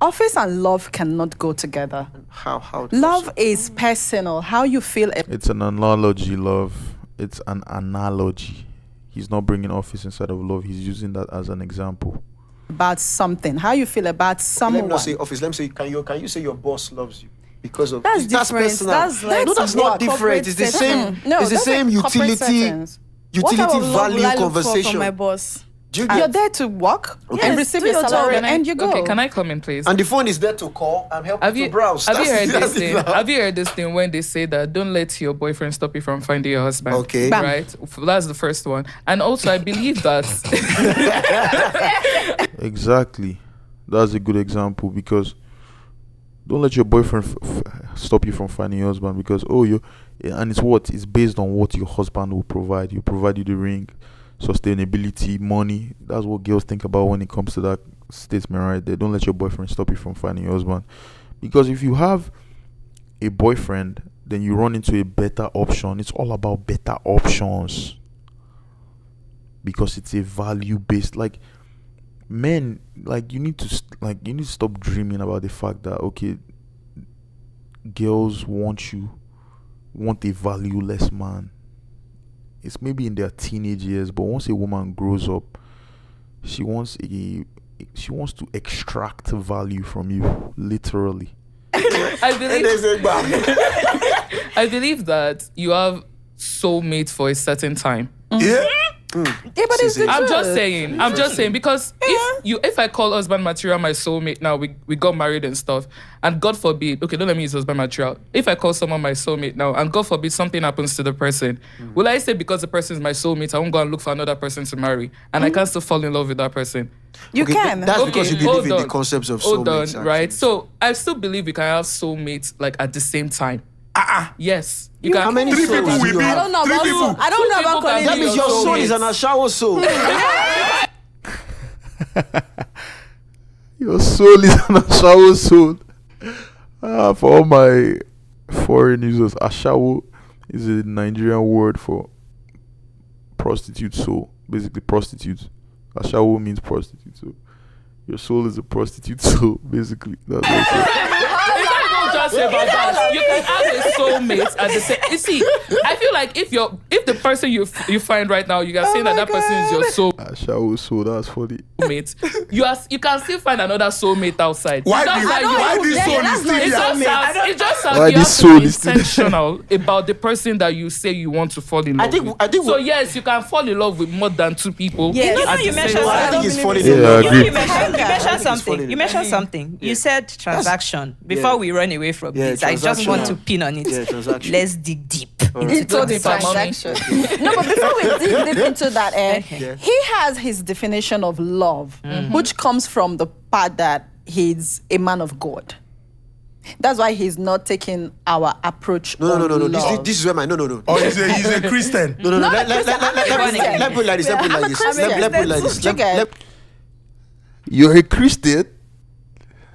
Speaker 2: Office and love cannot go together.
Speaker 7: How?
Speaker 2: Love is personal. How you feel
Speaker 1: It's an analogy, love. It's an analogy. He's not bringing office inside of love. He's using that as an example.
Speaker 2: about something. How you feel about
Speaker 7: Let
Speaker 2: someone.
Speaker 7: me not say office. Let me say, can you say your boss loves you because of
Speaker 6: That's different.
Speaker 7: personal.
Speaker 6: That's like
Speaker 7: no, that's not different. It's the same.
Speaker 2: No,
Speaker 7: it's the
Speaker 2: that's
Speaker 7: same
Speaker 2: like corporate
Speaker 7: utility.
Speaker 2: settings.
Speaker 6: What type
Speaker 7: Utility
Speaker 6: of love will
Speaker 7: value
Speaker 6: I look for
Speaker 7: conversation.
Speaker 6: from my boss?
Speaker 2: You're there to work and receive
Speaker 6: do
Speaker 2: your
Speaker 6: your job.
Speaker 2: salary,
Speaker 10: Can I-
Speaker 2: and you go.
Speaker 10: Okay, can I come in, please?
Speaker 7: And the phone is there to call. I'm helping to browse.
Speaker 10: Have you
Speaker 7: That's-
Speaker 10: heard
Speaker 7: that's
Speaker 10: this
Speaker 7: it
Speaker 10: thing?
Speaker 7: now.
Speaker 10: Have you heard this thing when they say that don't let your boyfriend stop you from finding your husband?
Speaker 7: Okay.
Speaker 2: Bam.
Speaker 10: Right? That's the first one. And also, I believe that.
Speaker 1: Exactly. That's a good example because don't let your boyfriend stop you from finding your husband because and it's based on what your husband will provide. You provide you the ring, sustainability, money. That's what girls think about when it comes to that statement right there. Don't let your boyfriend stop you from finding your husband because if you have a boyfriend, then you run into a better option. It's all about better options because it's a value based men, you need to stop dreaming about the fact that okay, girls want a valueless man. It's maybe in their teenage years, but once a woman grows up, she wants to extract value from you, literally.
Speaker 10: I believe that you have soulmate for a certain time.
Speaker 5: Yeah.
Speaker 2: Yeah, but it's the
Speaker 10: I'm
Speaker 2: truth.
Speaker 10: just saying because if I call husband material my soulmate now, we got married and stuff, and God forbid, okay, don't let me use husband material. If I call someone my soulmate now, and God forbid something happens to the person, will I say because the person is my soulmate, I won't go and look for another person to marry, and I can still fall in love with that person?
Speaker 2: You can.
Speaker 7: That's because you believe
Speaker 10: hold
Speaker 7: in the
Speaker 10: on.
Speaker 7: concepts of
Speaker 10: Hold on,
Speaker 7: soulmates.
Speaker 10: right?
Speaker 7: actually.
Speaker 10: So I still believe we can have soulmates at the same time. Yes, you can.
Speaker 7: How many
Speaker 5: Three
Speaker 7: souls
Speaker 5: people
Speaker 7: do
Speaker 5: will
Speaker 7: you
Speaker 5: be.
Speaker 6: I
Speaker 7: have?
Speaker 6: don't know
Speaker 5: Three
Speaker 6: about
Speaker 5: people.
Speaker 6: I don't know about
Speaker 10: Two people
Speaker 6: calling
Speaker 10: can
Speaker 7: That
Speaker 10: be
Speaker 7: means
Speaker 10: your
Speaker 7: your soul is an
Speaker 1: Your
Speaker 7: Ashawo soul.
Speaker 1: soul is an ashawo soul. For all my foreign users, ashawo is a Nigerian word for prostitute soul. Basically, prostitute. Ashawo means prostitute. So your soul is a prostitute soul. Basically, that's what it says.
Speaker 10: Just say about that. You can have a soulmate at the same. You see, I feel like if the person you find right now, you can say that person is your
Speaker 1: Ashawo soul. That's funny.
Speaker 10: soulmate. You can still find another soulmate outside.
Speaker 5: Why
Speaker 10: It's just
Speaker 5: this-
Speaker 10: like
Speaker 5: why
Speaker 10: you-
Speaker 5: this soul is still
Speaker 10: It
Speaker 5: here?
Speaker 10: just sounds
Speaker 1: Why
Speaker 10: you
Speaker 1: this
Speaker 10: have
Speaker 1: soul
Speaker 10: to be
Speaker 1: is still-
Speaker 10: intentional about the person that you say you want to fall in love with.
Speaker 7: I think
Speaker 10: So yes, you can fall in love with more than two people.
Speaker 6: Yes.
Speaker 3: You know,
Speaker 10: at
Speaker 3: you
Speaker 10: the
Speaker 3: mentioned
Speaker 10: same
Speaker 7: I
Speaker 10: time.
Speaker 7: think it's falling
Speaker 1: Yeah,
Speaker 7: in
Speaker 1: I
Speaker 7: love.
Speaker 1: agree.
Speaker 3: You mentioned
Speaker 7: falling
Speaker 3: something.
Speaker 7: in
Speaker 3: You mentioned something. You said transaction. Before we run away from this, I just want to pin on it.
Speaker 7: Yeah, transaction.
Speaker 3: Let's dig deep into
Speaker 2: Into the
Speaker 3: transaction.
Speaker 2: transaction. No, but before we dig deep into that,
Speaker 3: Okay.
Speaker 2: he has his definition of love, which comes from the part that he's a man of God. That's why he's not taking our approach.
Speaker 7: No.
Speaker 2: on
Speaker 7: This,
Speaker 2: love.
Speaker 7: this is where my no.
Speaker 5: Or he's a Christian.
Speaker 7: No.
Speaker 2: Not
Speaker 7: Let
Speaker 2: a Christian, I'm a Christian.
Speaker 7: put it like this. Let put it
Speaker 2: I'm a
Speaker 7: like this.
Speaker 2: Christian.
Speaker 7: Let put it like this.
Speaker 2: That's okay.
Speaker 1: You're a Christian,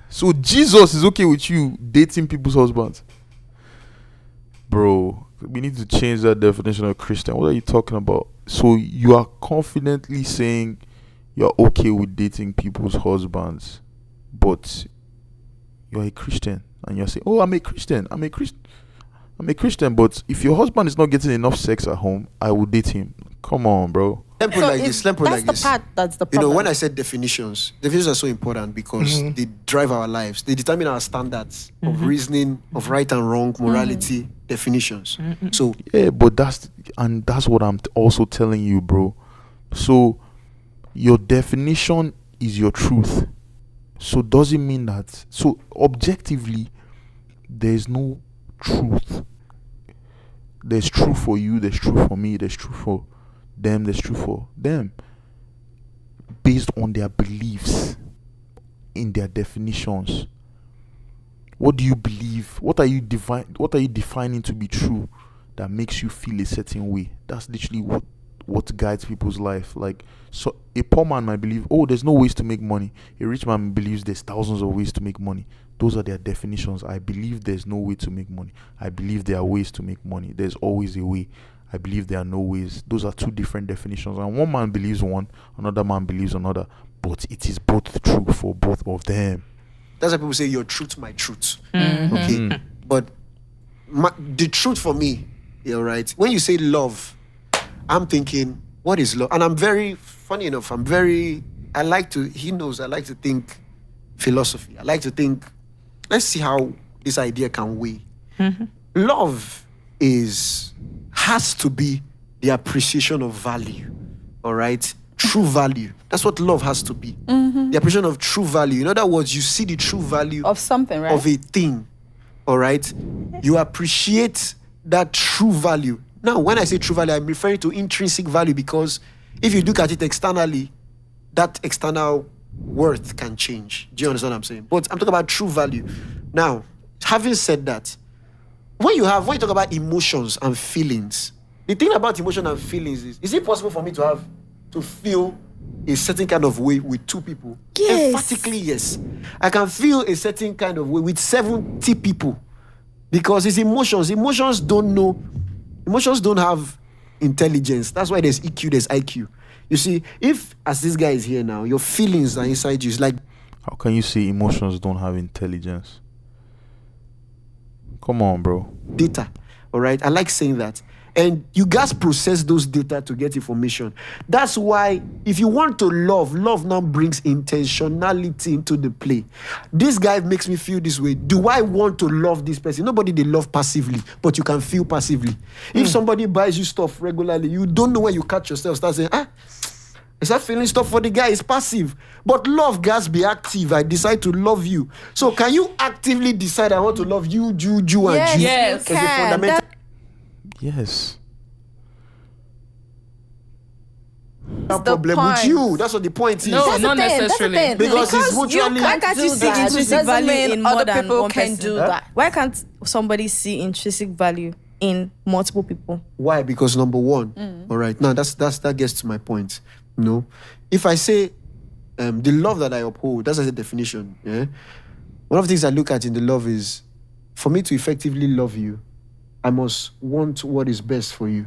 Speaker 1: so Jesus is okay with you dating people's husbands, bro. We need to change that definition of Christian. What are you talking about? So you are confidently saying you're okay with dating people's husbands, but you're a Christian and you're saying, "Oh, I'm a Christian. I'm a Christian." But if your husband is not getting enough sex at home, I will date him. Come on, bro.
Speaker 7: Let me put it like this. Let me put it
Speaker 2: That's
Speaker 7: like
Speaker 2: the
Speaker 7: this.
Speaker 2: part that's the
Speaker 7: You
Speaker 2: problem.
Speaker 7: know, when I said definitions are so important because they drive our lives. They determine our standards of reasoning, of right and wrong, morality, definitions. So
Speaker 1: Yeah, but that's what I'm also telling you, bro. So your definition is your truth. So does it mean that objectively there's no truth? There's truth for you, there's truth for me, there's truth for them, there's truth for them. Based on their beliefs, in their definitions. What do you believe? What are you defining to be true that makes you feel a certain way? That's literally what guides people's life. Like, so a poor man might believe, oh, there's no ways to make money. A rich man believes there's thousands of ways to make money. Those are their definitions. I believe there's no way to make money. I believe there are ways to make money. There's always a way. I believe there are no ways. Those are two different definitions. And one man believes one, another man believes another. But it is both true for both of them.
Speaker 7: that's why people say your truth, my truth. Okay. But the truth for me, you're right. When you say love, I'm thinking, what is love? And I'm very, funny enough, he knows I like to think philosophy. I like to think, let's see how this idea can weigh. Love has to be the appreciation of value. All right? true value. That's what love has to be. The appreciation of true value. In other words, you see the true value
Speaker 2: Of something, right?
Speaker 7: of a thing. All right? You appreciate that true value. Now, when I say true value, I'm referring to intrinsic value, because if you look at it externally, that external worth can change. Do you understand what I'm saying? But I'm talking about true value. Now, having said that, when you talk about emotions and feelings, the thing about emotion and feelings is it possible for me to feel a certain kind of way with two people?
Speaker 6: Yes.
Speaker 7: Emphatically, yes. I can feel a certain kind of way with 70 people, because it's emotions. Emotions don't have intelligence. That's why there's EQ, there's IQ. You see, if as this guy is here now, your feelings are inside you. It's like,
Speaker 1: How can you say emotions don't have intelligence? Come on, bro.
Speaker 7: data. All right, I like saying that. And you guys process those data to get information. That's why if you want to love now brings intentionality into the play. This guy makes me feel this way. Do I want to love this person? Nobody they love passively, but you can feel passively. If somebody buys you stuff regularly, you don't know when you catch yourself start saying, is that feeling stuff for the guy? It's passive. But love, guys, be active. I decide to love you. So can you actively decide I want to love you, Ju, and Ju?
Speaker 6: Yes,
Speaker 7: As
Speaker 6: you
Speaker 7: a
Speaker 6: can.
Speaker 7: fundamental
Speaker 1: Yes.
Speaker 7: problem with you. That's what the point is.
Speaker 10: No,
Speaker 6: That's the
Speaker 10: not
Speaker 6: thing, that's the
Speaker 10: necessarily.
Speaker 6: thing.
Speaker 7: Because it's mutually-
Speaker 6: Why can't you
Speaker 2: do
Speaker 6: see
Speaker 2: that.
Speaker 6: intrinsic
Speaker 2: Doesn't
Speaker 6: value
Speaker 2: mean
Speaker 6: in more
Speaker 2: other
Speaker 6: than
Speaker 2: people
Speaker 6: one
Speaker 2: can
Speaker 6: person?
Speaker 2: do that.
Speaker 6: Why can't somebody see intrinsic value in multiple people?
Speaker 7: Why? Because number one, all right. Now that gets to my point. You know, if I say the love that I uphold, that's the definition. Yeah. One of the things I look at in the love is, for me to effectively love you, I must want what is best for you.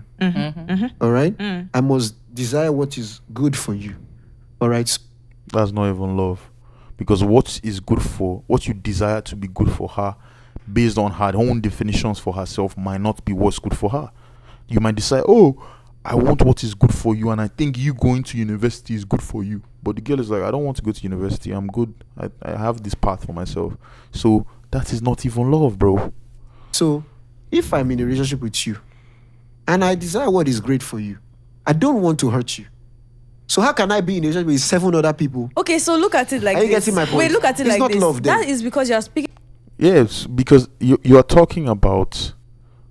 Speaker 7: All right. I must desire what is good for you. All right.
Speaker 1: That's not even love. Because what is good for, what you desire to be good for her, based on her own definitions for herself, might not be what's good for her. You might decide, oh, I want what is good for you, and I think you going to university is good for you. But the girl is like, I don't want to go to university. I'm good. I have this path for myself. So that is not even love, bro.
Speaker 7: So if I'm in a relationship with you and I desire what is great for you, I don't want to hurt you. So how can I be in a relationship with 7 other people?
Speaker 6: Okay, so look at it like
Speaker 7: Are you
Speaker 6: this.
Speaker 7: getting my point?
Speaker 6: Wait, look at it
Speaker 7: It's
Speaker 6: like
Speaker 7: not
Speaker 6: this.
Speaker 7: love then.
Speaker 6: That is because you're speaking.
Speaker 1: Yes, because you are talking about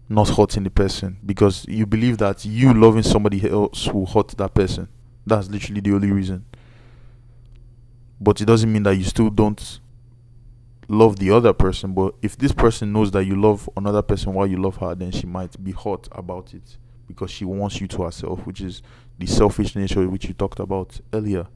Speaker 1: not hurting the person, because you believe that you loving somebody else will hurt that person. That's literally the only reason. But it doesn't mean that you still don't love the other person. But if this person knows that you love another person while you love her, then she might be hurt about it, because she wants you to herself, which is the selfish nature which you talked about earlier.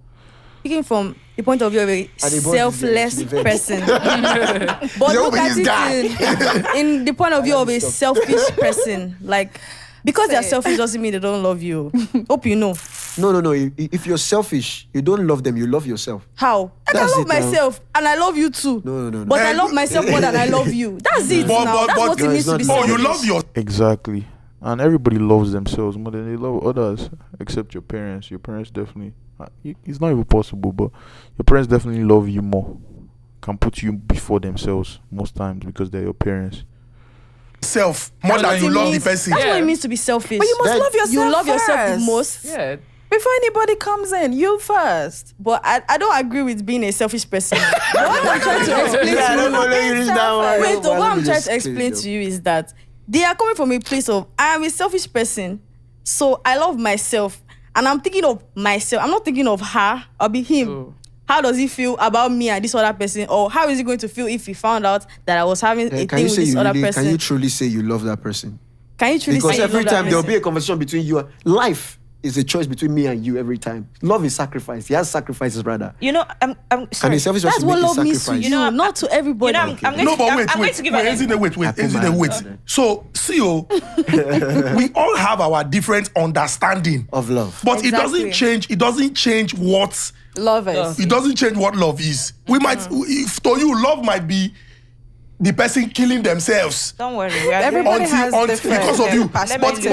Speaker 6: Speaking from the point of view of a
Speaker 7: the boy
Speaker 6: selfless
Speaker 7: is there,
Speaker 6: person. But look at it in the point of view of a selfish person. Like, because they're selfish doesn't mean they don't love you. Hope you know.
Speaker 7: No. If you're selfish, you don't love them, you love yourself.
Speaker 6: How? I
Speaker 7: That's
Speaker 6: can
Speaker 7: it
Speaker 6: love
Speaker 7: now.
Speaker 6: myself and I love you too.
Speaker 7: No.
Speaker 6: But I love myself more than I love you. That's it now. That's what it
Speaker 7: No,
Speaker 6: means
Speaker 7: it's
Speaker 6: to be
Speaker 7: not.
Speaker 5: Oh,
Speaker 6: selfish.
Speaker 5: you love your
Speaker 1: Exactly. And everybody loves themselves more than they love others, except your parents. Your parents definitely, it's not even possible, but your parents definitely love you more, can put you before themselves most times, because they're your parents.
Speaker 5: self more
Speaker 10: That's
Speaker 5: than
Speaker 10: what
Speaker 5: you
Speaker 10: it
Speaker 5: love the
Speaker 6: means-
Speaker 5: person.
Speaker 6: That's what
Speaker 10: Yeah.
Speaker 6: it means to be selfish.
Speaker 2: But you must
Speaker 7: That-
Speaker 2: love yourself.
Speaker 6: You love yourself the
Speaker 2: first.
Speaker 6: most.
Speaker 10: Yeah.
Speaker 2: Before anybody comes in, you first.
Speaker 6: But I don't agree with being a selfish person. What I'm trying to explain to
Speaker 7: I
Speaker 6: you.
Speaker 7: don't know, let you reach that one.
Speaker 6: Wait,
Speaker 7: Well,
Speaker 6: what
Speaker 7: let
Speaker 6: I'm
Speaker 7: me
Speaker 6: trying
Speaker 7: just
Speaker 6: to explain
Speaker 7: clear it
Speaker 6: to you is that they are coming from a place of, I am a selfish person, so I love myself, and I'm thinking of myself. I'm not thinking of her. I'll be him.
Speaker 10: Oh.
Speaker 6: How does he feel about me and this other person? Or how is he going to feel if he found out that I was having a
Speaker 7: Can
Speaker 6: thing
Speaker 7: you
Speaker 6: with
Speaker 7: say
Speaker 6: this
Speaker 7: you
Speaker 6: other
Speaker 7: really,
Speaker 6: person?
Speaker 7: can you truly say you love that person?
Speaker 6: Can you truly
Speaker 7: Because
Speaker 6: say you
Speaker 7: every
Speaker 6: love that
Speaker 7: time there'll be a
Speaker 6: person?
Speaker 7: conversation between you. Life is a choice between me and you every time. Love is sacrifice. He has sacrifices, rather.
Speaker 3: You know, I'm
Speaker 7: And
Speaker 3: sorry.
Speaker 7: a selfish
Speaker 6: That's
Speaker 7: person
Speaker 6: what
Speaker 7: make a
Speaker 6: love means to
Speaker 7: sacrifice.
Speaker 6: you,
Speaker 3: You know, I'm-
Speaker 6: not to everybody.
Speaker 3: You know, I'm going
Speaker 5: No,
Speaker 3: to,
Speaker 5: but
Speaker 3: I'm
Speaker 5: wait,
Speaker 3: going to give an
Speaker 5: Ezine, wait.
Speaker 7: I put my
Speaker 5: Wait.
Speaker 7: hand on it.
Speaker 5: So, see, we all have our different understanding
Speaker 7: Of love.
Speaker 5: but it doesn't
Speaker 6: Exactly.
Speaker 5: change. It doesn't change what.
Speaker 2: Love is.
Speaker 5: It doesn't change what love is. We might, if to you, love might be the person killing themselves.
Speaker 3: Don't worry. We are
Speaker 2: Everybody has different
Speaker 5: because of you.
Speaker 2: perspectives.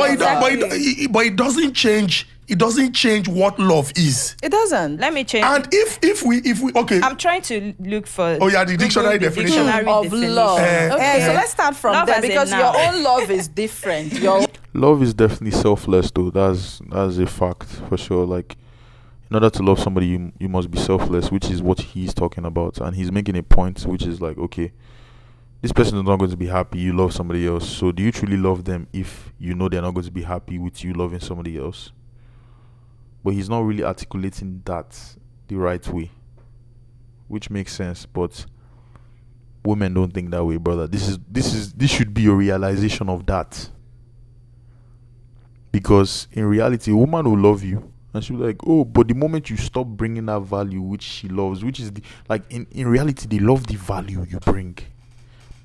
Speaker 5: But it doesn't change. It doesn't change what love is.
Speaker 2: It doesn't.
Speaker 3: Let me change.
Speaker 5: And if we okay.
Speaker 3: I'm trying to look for.
Speaker 5: Oh, yeah, the dictionary
Speaker 3: Google the
Speaker 5: definition.
Speaker 3: dictionary
Speaker 2: Of
Speaker 3: definition.
Speaker 2: love.
Speaker 5: Eh.
Speaker 2: So let's start from
Speaker 3: Love
Speaker 2: there
Speaker 3: as a
Speaker 2: because
Speaker 3: noun.
Speaker 2: your own love is different. Your
Speaker 1: Love is definitely selfless, though. That's a fact for sure. Like, in order to love somebody, you must be selfless, which is what he's talking about. And he's making a point, which is like, okay, this person is not going to be happy, you love somebody else. So do you truly love them if you know they're not going to be happy with you loving somebody else? But he's not really articulating that the right way, which makes sense. But women don't think that way, brother. This should be a realization of that. Because in reality, a woman will love you and she'll be like, oh, but the moment you stop bringing that value which she loves, which is in reality, they love the value you bring.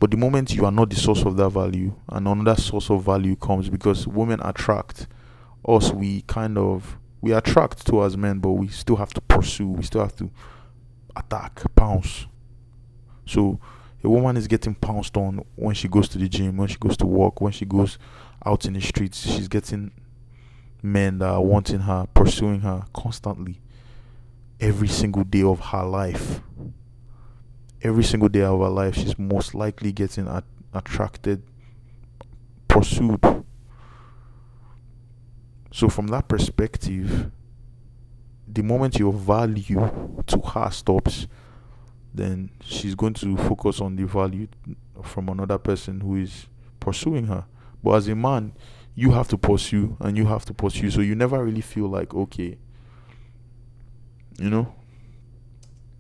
Speaker 1: But the moment you are not the source of that value, and another source of value comes, because women attract us, we attract towards men, but we still have to pursue, we still have to attack, pounce. So a woman is getting pounced on when she goes to the gym, when she goes to work, when she goes out in the streets. She's getting men that are wanting her, pursuing her constantly, every single day of her life. Every single day of her life, she's most likely getting attracted, pursued. So from that perspective, the moment your value to her stops, then she's going to focus on the value from another person who is pursuing her. But as a man, you have to pursue and you have to pursue. So you never really feel like, okay, you know?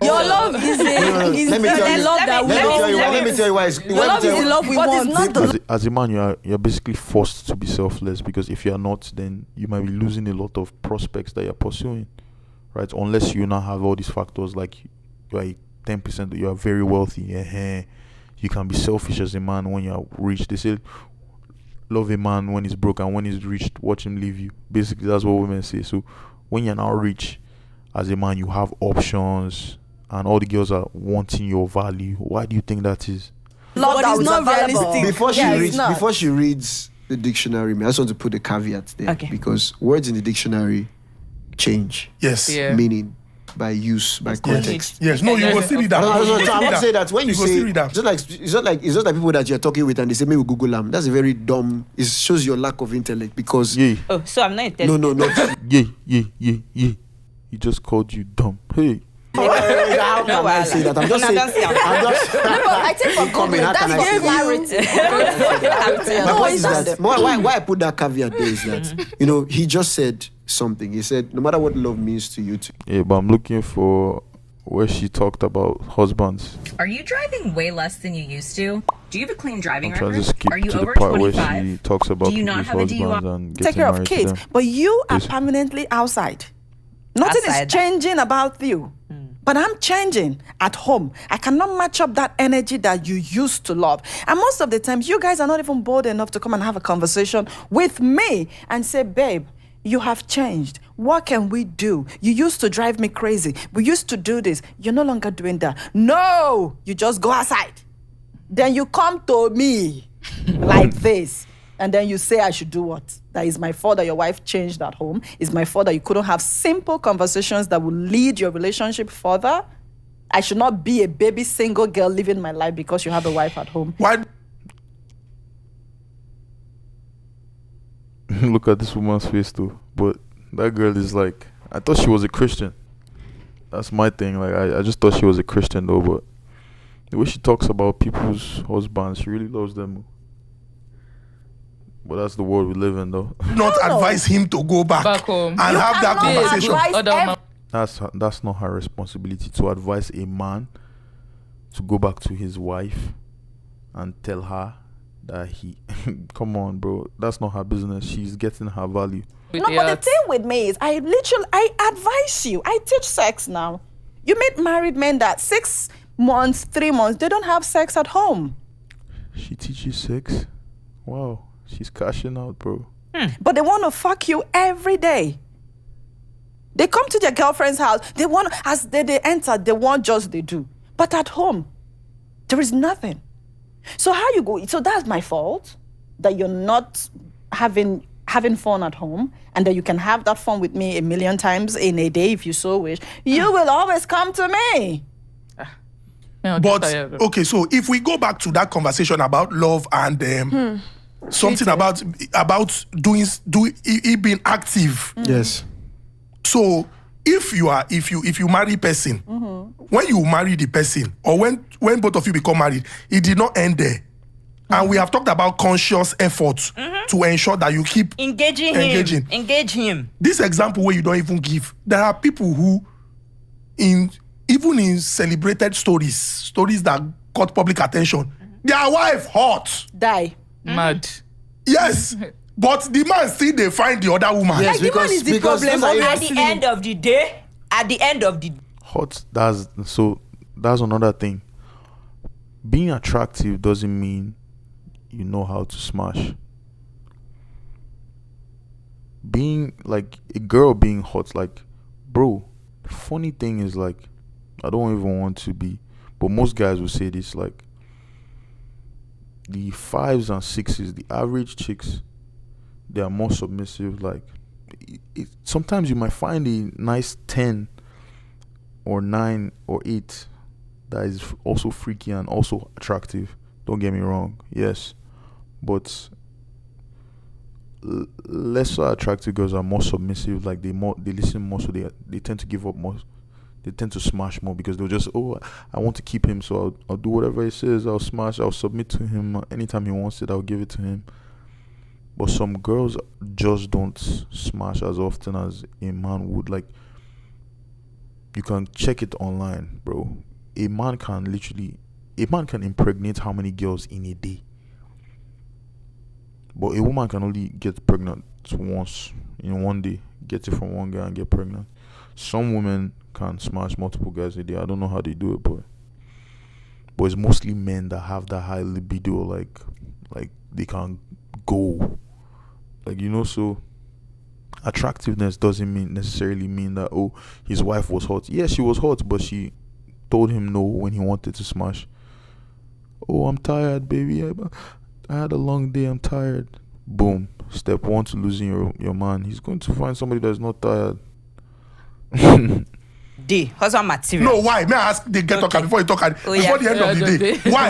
Speaker 6: Your love is
Speaker 7: Let me tell you. Let me tell you why.
Speaker 6: love is the love we want.
Speaker 1: As a man, you're basically forced to be selfless, because if you're not, then you might be losing a lot of prospects that you're pursuing, right? Unless you now have all these factors, like you are 10%, you are very wealthy. You can be selfish as a man when you're rich. They say, love a man when he's broke, and when he's rich, watch him leave you. Basically, that's what women say. So when you're now rich as a man, you have options, and all the girls are wanting your value. Why do you think that is?
Speaker 6: Love that is not realistic.
Speaker 7: Before she reads the dictionary, I just want to put a caveat there.
Speaker 3: Okay.
Speaker 7: Because words in the dictionary change.
Speaker 5: Yes.
Speaker 10: Yeah.
Speaker 7: Meaning by use, by context.
Speaker 5: Yes. No, you will still read that.
Speaker 7: I'm going to say that when you
Speaker 5: will
Speaker 7: say,
Speaker 5: still read that.
Speaker 7: it's not like people that you're talking with and they say, maybe Google them. That's a very dumb, it shows your lack of intellect, because...
Speaker 1: Yeah.
Speaker 3: Oh, so I'm not intelligent.
Speaker 7: No.
Speaker 1: Yeah. He just called you dumb. Hey.
Speaker 7: How can I say that? I'm just saying.
Speaker 2: I think for
Speaker 7: Comment, how can I say
Speaker 2: clarity.
Speaker 7: My point is that why I put that caveat there is that he just said something. He said no matter what love means to you.
Speaker 1: Yeah, but I'm looking for where she talked about husbands.
Speaker 11: Are you driving way less than you used to? Do you have a clean driving
Speaker 1: I'm trying
Speaker 11: record?
Speaker 1: to skip
Speaker 11: Are you
Speaker 1: to
Speaker 11: over
Speaker 1: the part
Speaker 11: 25?
Speaker 1: where she talks about
Speaker 11: Do you not
Speaker 1: people's
Speaker 11: have a
Speaker 1: husbands
Speaker 11: DUI?
Speaker 1: and
Speaker 2: Take
Speaker 1: getting
Speaker 2: care of
Speaker 1: married to
Speaker 2: kids,
Speaker 1: them.
Speaker 2: but you are
Speaker 1: Basically.
Speaker 2: permanently outside. Nothing
Speaker 3: Outside.
Speaker 2: is changing about you. But I'm changing at home. I cannot match up that energy that you used to love. And most of the times, you guys are not even bold enough to come and have a conversation with me and say, babe, you have changed. What can we do? You used to drive me crazy. We used to do this. You're no longer doing that. No, you just go outside. Then you come to me like this. And then you say I should do what? That is my fault that your wife changed at home. It's my fault that you couldn't have simple conversations that will lead your relationship further. I should not be a baby single girl living my life because you have a wife at home.
Speaker 5: Why?
Speaker 1: Look at this woman's face too. But that girl is like, I thought she was a Christian. That's my thing. Like I just thought she was a Christian though, but the way she talks about people's husbands, she really loves them. But that's the world we live in though.
Speaker 5: Not advise him to go back
Speaker 10: home
Speaker 5: and have that
Speaker 2: cannot
Speaker 5: conversation.
Speaker 2: advise
Speaker 1: That's not her responsibility to advise a man to go back to his wife and tell her that he come on, bro. That's not her business. She's getting her value.
Speaker 2: No, but the thing with me is I advise you. I teach sex now. You meet married men that 6 months, 3 months, they don't have sex at home.
Speaker 1: She teaches sex? Wow. She's cashing out, bro.
Speaker 2: But they want to fuck you every day. They come to their girlfriend's house. They want, as they enter, they want just they do. But at home, there is nothing. So how you go? So that's my fault that you're not having fun at home, and that you can have that fun with me 1,000,000 times in a day if you so wish. You will always come to me.
Speaker 5: But okay, so if we go back to that conversation about love and something about doing being active.
Speaker 7: Yes.
Speaker 5: So if you marry person, when you marry the person, or when both of you become married, it did not end there. And we have talked about conscious effort to ensure that you keep
Speaker 3: engage him.
Speaker 5: This example where you don't even give, there are people who, even in celebrated stories that caught public attention, their wife hot,
Speaker 2: die,
Speaker 10: mad.
Speaker 5: Yes, but the man still they find the other woman.
Speaker 7: Yes,
Speaker 2: the man is the problem.
Speaker 3: At the end of the day,
Speaker 1: hot. That's another thing. Being attractive doesn't mean you know how to smash. Being like a girl being hot, like, bro, funny thing is, like, I don't even want to be, but most guys will say this, like, the 5s and 6s, the average chicks, they are more submissive. Like, sometimes you might find a nice 10 or 9 or 8 that is also freaky and also attractive. Don't get me wrong, yes, but lesser attractive girls are more submissive. Like, they listen more, so they tend to give up more. They tend to smash more because they'll just, I want to keep him, so I'll do whatever he says. I'll smash. I'll submit to him anytime he wants it. I'll give it to him. But some girls just don't smash as often as a man would. Like, you can check it online, bro. A man can impregnate how many girls in a day? But a woman can only get pregnant once in one day. Get it from one guy and get pregnant. Some women can smash multiple guys a day. I don't know how they do it, but it's mostly men that have that high libido. Like they can go. Like, so attractiveness doesn't necessarily mean that, his wife was hot. Yeah, she was hot, but she told him no when he wanted to smash. I'm tired, baby. I had a long day. I'm tired. Boom. Step 1 to losing your man. He's going to find somebody that's not tired.
Speaker 3: D. Husband material.
Speaker 5: No, why? May I ask the get talker before you talk before the end of the day? Why?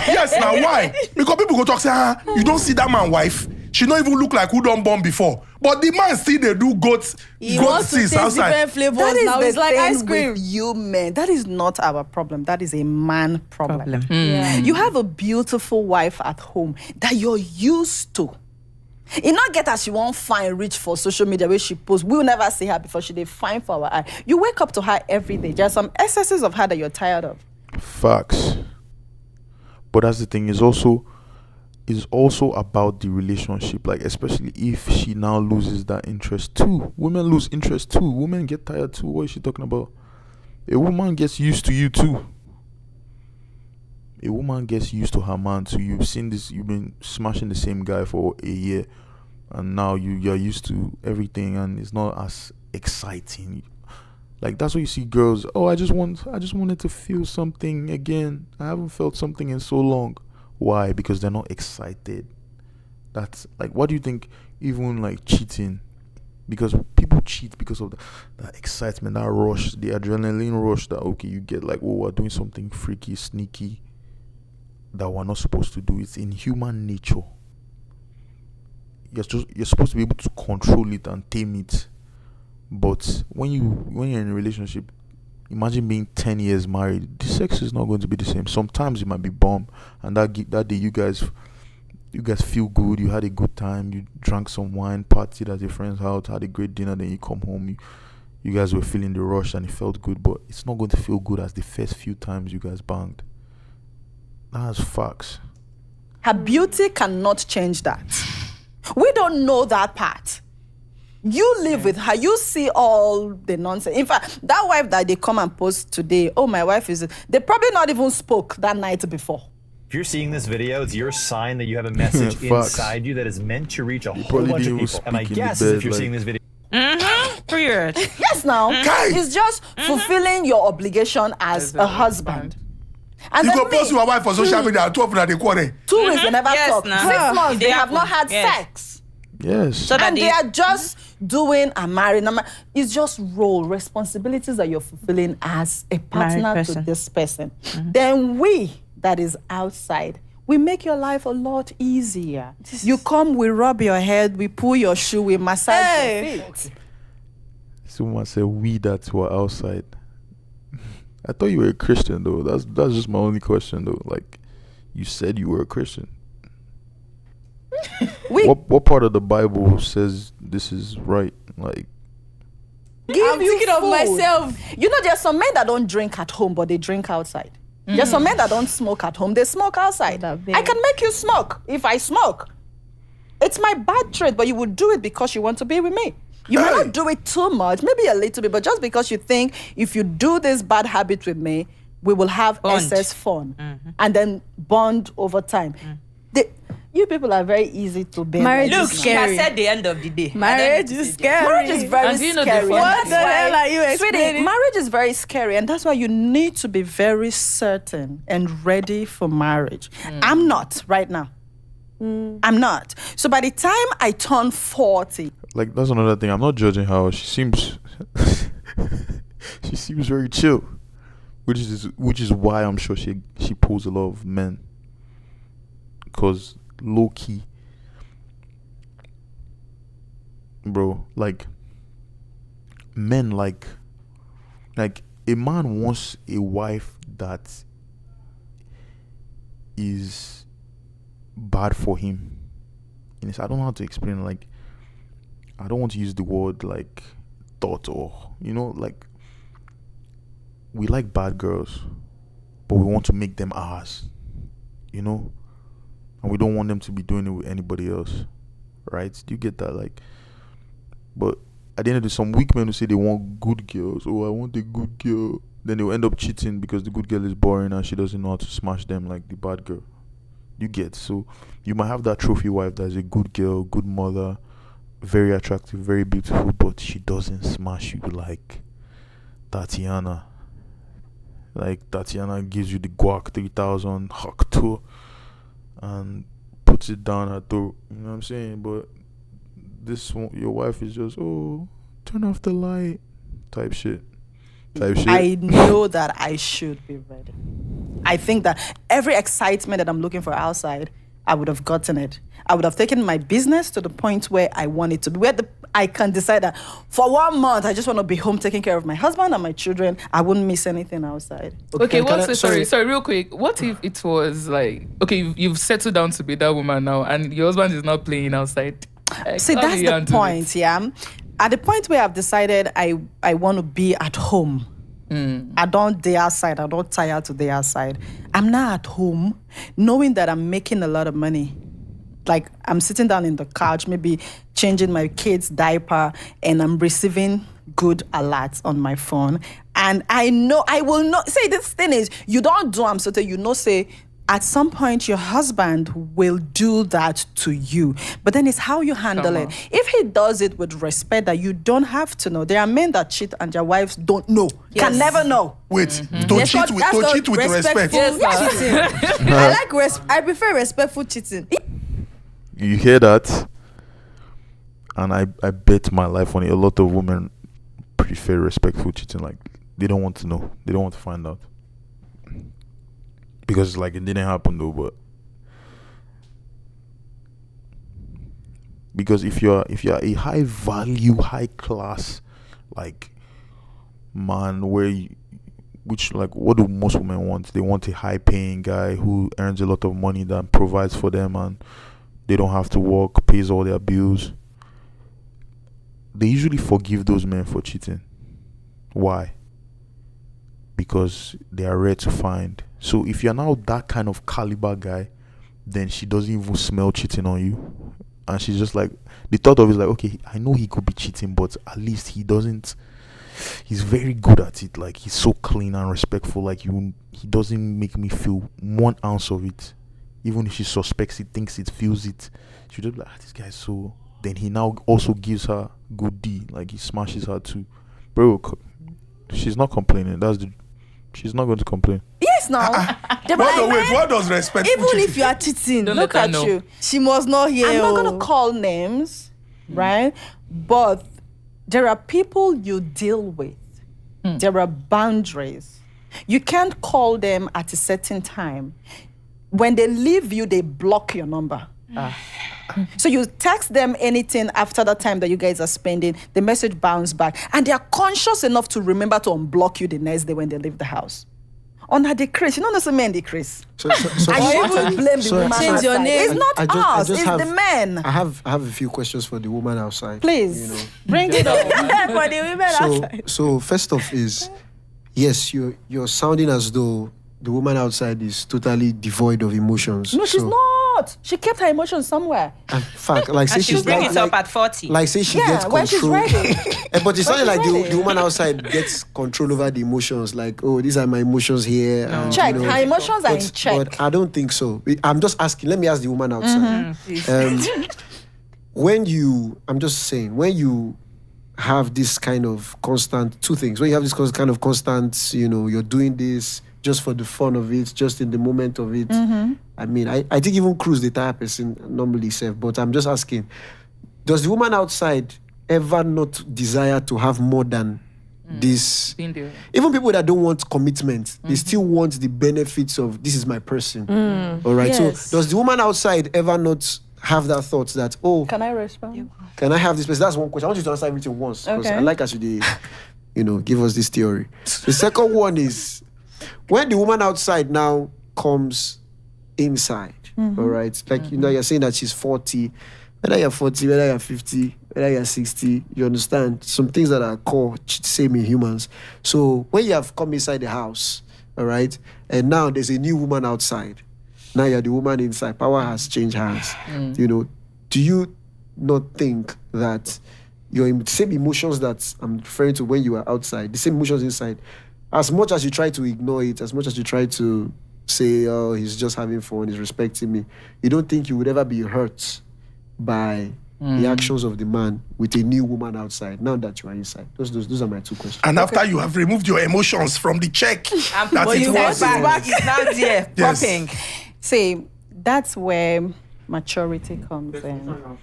Speaker 5: Yes, now why? Because people go talk, say, you don't see that man wife. She don't even look like who done born before. But the man still they do goat sis outside.
Speaker 6: Different flavors.
Speaker 2: That is
Speaker 6: now
Speaker 2: the
Speaker 6: it's like
Speaker 2: thing
Speaker 6: ice cream.
Speaker 2: with you men. That is not our problem. That is a man problem.
Speaker 6: Yeah.
Speaker 2: You have a beautiful wife at home that you're used to. It not get as she won't find rich for social media where she posts. We'll never see her before she they fine for our eye. You wake up to her every day. There are some excesses of her that you're tired of.
Speaker 1: Facts. But that's the thing, is also about the relationship. Like, especially if she now loses that interest too. Women lose interest too. Women get tired too. What is she talking about? A woman gets used to you too. A woman gets used to her man too. You've seen this. You've been smashing the same guy for a year, and now you're used to everything, and it's not as exciting. Like, that's what you see girls. I just wanted to feel something again. I haven't felt something in so long. Why? Because they're not excited. That's like, what do you think? Even like cheating, because people cheat because of that excitement, that rush, the adrenaline rush. That you get like, we're doing something freaky, sneaky that we're not supposed to do. It's in human nature. You're supposed to be able to control it and tame it. But when you're in a relationship, imagine being 10 years married. The sex is not going to be the same. Sometimes it might be bomb, and that day you guys feel good. You had a good time. You drank some wine, partied at your friend's house, had a great dinner. Then you come home. You guys were feeling the rush and it felt good, but it's not going to feel good as the first few times you guys banged. That's facts.
Speaker 2: Her beauty cannot change that. We don't know that part. You live with her. You see all the nonsense. In fact, that wife that they come and post today, my wife is... They probably not even spoke that night before.
Speaker 12: If you're seeing this video, it's your sign that you have a message inside you that is meant to reach a whole bunch of people. And my guess is if you're seeing this video...
Speaker 3: Period.
Speaker 2: Yes, now. It's just fulfilling your obligation as a husband. And
Speaker 5: you go post your wife on social media and 12 at the quarter.
Speaker 2: 2 weeks they never talk. 6 months they have not had sex.
Speaker 1: Yes.
Speaker 2: So and they are just doing a marriage. It's just role, responsibilities that you're fulfilling as a partner to this person. Then we, that is outside, we make your life a lot easier. You come, we rub your head, we pull your shoe, we massage your feet.
Speaker 1: Someone said we that were outside. I thought you were a Christian though. That's just my only question though. Like, you said you were a Christian. What part of the Bible says this is right? Like,
Speaker 6: I'm thinking of myself.
Speaker 2: You know, there's some men that don't drink at home, but they drink outside. There's some men that don't smoke at home, they smoke outside. I can make you smoke if I smoke. It's my bad trait, but you would do it because you want to be with me. You may not do it too much, maybe a little bit, but just because you think if you do this bad habit with me, we will have excess fun and then bond over time. You people are very easy to bear.
Speaker 6: Marriage
Speaker 3: Look,
Speaker 6: is
Speaker 3: she has
Speaker 6: scary.
Speaker 3: said the end of the day.
Speaker 6: Marriage is scary.
Speaker 2: Marriage is very
Speaker 10: And do you know the
Speaker 2: scary.
Speaker 10: funny
Speaker 6: What the hell are you
Speaker 2: Sweetie,
Speaker 6: explaining?
Speaker 2: marriage is very scary, and that's why you need to be very certain and ready for marriage. I'm not right now. I'm not. So by the time I turn 40,
Speaker 1: like that's another thing. I'm not judging how she seems. She seems very chill, which is why I'm sure she pulls a lot of men. Cause low key, bro, like men like a man wants a wife that is bad for him. And I don't know how to explain. Like, I don't want to use the word like thought or like we like bad girls, but we want to make them ours. And we don't want them to be doing it with anybody else, right? Do you get that? Like, but at the end of the day, some weak men who say they want good girls. Oh, I want a good girl. Then they'll end up cheating because the good girl is boring and she doesn't know how to smash them like the bad girl. You get? So you might have that trophy wife that's a good girl, good mother, very attractive, very beautiful, but she doesn't smash you like Tatiana. Like Tatiana gives you the guac 3000 hawk tour and puts it down her throat. You know what I'm saying? But this one, your wife is just, oh, turn off the light type shit.
Speaker 2: I know that I should be ready. I think that every excitement that I'm looking for outside, I would have gotten it. I would have taken my business to the point where I want it to be, where I can decide that for 1 month, I just want to be home taking care of my husband and my children. I wouldn't miss anything outside.
Speaker 10: Okay, sorry, real quick. What if it was like, okay, you've settled down to be that woman now and your husband is not playing outside?
Speaker 2: See, that's the point, yeah. At the point where I've decided I want to be at home. I don't day outside. I don't tire to day outside. I'm not at home knowing that I'm making a lot of money. Like, I'm sitting down in the couch, maybe changing my kid's diaper, and I'm receiving good alerts on my phone. And I know I will not say this thing is, you don't do say at some point your husband will do that to you. But then it's how you handle it. If he does it with respect, that you don't have to know. There are men that cheat and their wives don't know. Yes. Can never know.
Speaker 5: Wait, don't cheat with respect.
Speaker 6: Yes, I prefer respectful cheating.
Speaker 1: You hear that? And I bet my life on it. A lot of women prefer respectful cheating. Like, they don't want to know. They don't want to find out. Because like it didn't happen though, but because if you're a high value, high class like man, what do most women want? They want a high paying guy who earns a lot of money that provides for them and they don't have to work, pays all their bills. They usually forgive those men for cheating. Why? Because they are rare to find. So if you're now that kind of caliber guy, then she doesn't even smell cheating on you. And she's just like, the thought of it is like, okay, I know he could be cheating, but at least he's very good at it. Like, he's so clean and respectful. Like, he doesn't make me feel 1 ounce of it. Even if she suspects it, thinks it, feels it, she'll just be like, this guy's so... Then he now also gives her good D. Like, he smashes her too. Bro, she's not complaining. She's not going to complain.
Speaker 6: Yes, now.
Speaker 5: What does respect?
Speaker 6: Even if you are cheating, look at you. She must not hear.
Speaker 2: I'm not going to call names, right? But there are people you deal with. There are boundaries. You can't call them at a certain time. When they leave you, they block your number. So you text them anything after the time that you guys are spending, the message bounce back. And they are conscious enough to remember to unblock you the next day when they leave the house. On a decrease, you don't know men decrease.
Speaker 7: So,
Speaker 2: and you want to blame the woman
Speaker 6: Change your
Speaker 2: outside.
Speaker 6: name.
Speaker 2: It's not us, it's the men.
Speaker 7: I have a few questions for the woman outside.
Speaker 2: Please, bring it up.
Speaker 6: For the women outside.
Speaker 7: So first off is, yes, you're sounding as though the woman outside is totally devoid of emotions.
Speaker 2: No, she's not. She kept her emotions somewhere.
Speaker 7: In fact, like say
Speaker 3: And she'll
Speaker 7: she's
Speaker 3: bring
Speaker 7: like,
Speaker 3: it up at 40.
Speaker 7: like say she gets
Speaker 2: when she's
Speaker 7: control.
Speaker 2: ready.
Speaker 7: But it's
Speaker 2: When
Speaker 7: not like
Speaker 2: she's ready.
Speaker 7: the woman outside gets control over the emotions. Like, oh, these are my emotions here. And,
Speaker 2: Check.
Speaker 7: you know,
Speaker 2: Her emotions are in check.
Speaker 7: But I don't think so. I'm just asking. Let me ask the woman outside. When I'm just saying, when you have this kind of constant, two things. When you have this kind of constant, you're doing this just for the fun of it, just in the moment of it. I mean, I think even Cruz the type person normally serve, but I'm just asking, does the woman outside ever not desire to have more than this? Even people that don't want commitment, they still want the benefits of this is my person. All right.
Speaker 2: Yes.
Speaker 7: So does the woman outside ever not have that thought that, oh,
Speaker 2: Can I respond?
Speaker 7: can I have this person? That's one question. I want you to answer everything once because
Speaker 2: Okay.
Speaker 7: I like as you give us this theory. The second one is when the woman outside now comes inside, all right? Like, you're saying that she's 40, whether you're 40, whether you're 50, whether you're 60, you understand? Some things that are core, same in humans. So when you have come inside the house, all right, and now there's a new woman outside, now you're the woman inside, power has changed hands, do you not think that your same emotions that I'm referring to when you are outside, the same emotions inside, as much as you try to ignore it, as much as you try to say, oh, he's just having fun, he's respecting me, you don't think you would ever be hurt by the actions of the man with a new woman outside now that you are inside? Those are my two questions.
Speaker 5: And after you have removed your emotions from the check, that
Speaker 3: But
Speaker 5: it
Speaker 3: you
Speaker 5: was.
Speaker 3: back is now there,
Speaker 5: Yes.
Speaker 3: popping.
Speaker 2: See, that's where maturity comes in.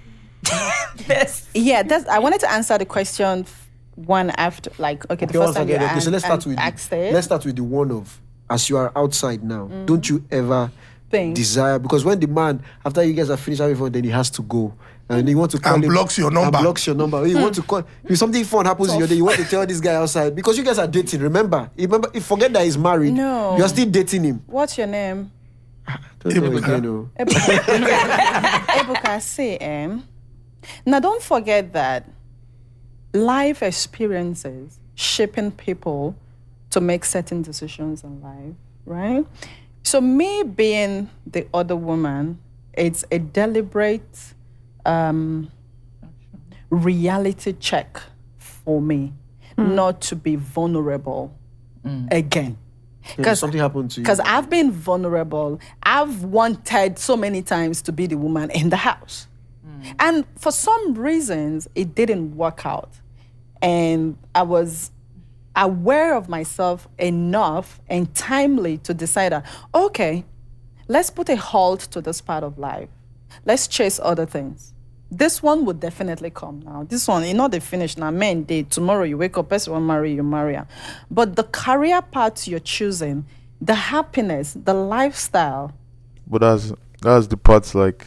Speaker 3: Yes.
Speaker 2: Yeah, I wanted to answer the question one after, like, okay, the first time you
Speaker 7: so let's start with
Speaker 2: asked it.
Speaker 7: let's start with the one of, as you are outside now, don't you ever
Speaker 2: Think.
Speaker 7: desire, because when the man, after you guys are finished having fun, then he has to go and you want to call
Speaker 5: And
Speaker 7: him,
Speaker 5: blocks your number.
Speaker 7: and blocks your number. You want to call, if something fun happens in your day, you want to tell this guy outside because you guys are dating. Remember, if forget that he's married,
Speaker 2: No.
Speaker 7: you're still dating him.
Speaker 2: What's your name?
Speaker 7: Don't know again, oh.
Speaker 2: Ebuka, say, now don't forget that life experiences shaping people to make certain decisions in life, right? So me being the other woman, it's a deliberate reality check for me, not to be vulnerable again.
Speaker 7: Because something happened to you.
Speaker 2: Because I've been vulnerable. I've wanted so many times to be the woman in the house. And for some reasons, it didn't work out. And I was aware of myself enough and timely to decide that, okay, let's put a halt to this part of life. Let's chase other things. This one would definitely come now. This one, they finish now. Men date. Tomorrow you wake up, person want marry, you marry her. But the career path you're choosing, the happiness, the lifestyle.
Speaker 1: But that's the parts like,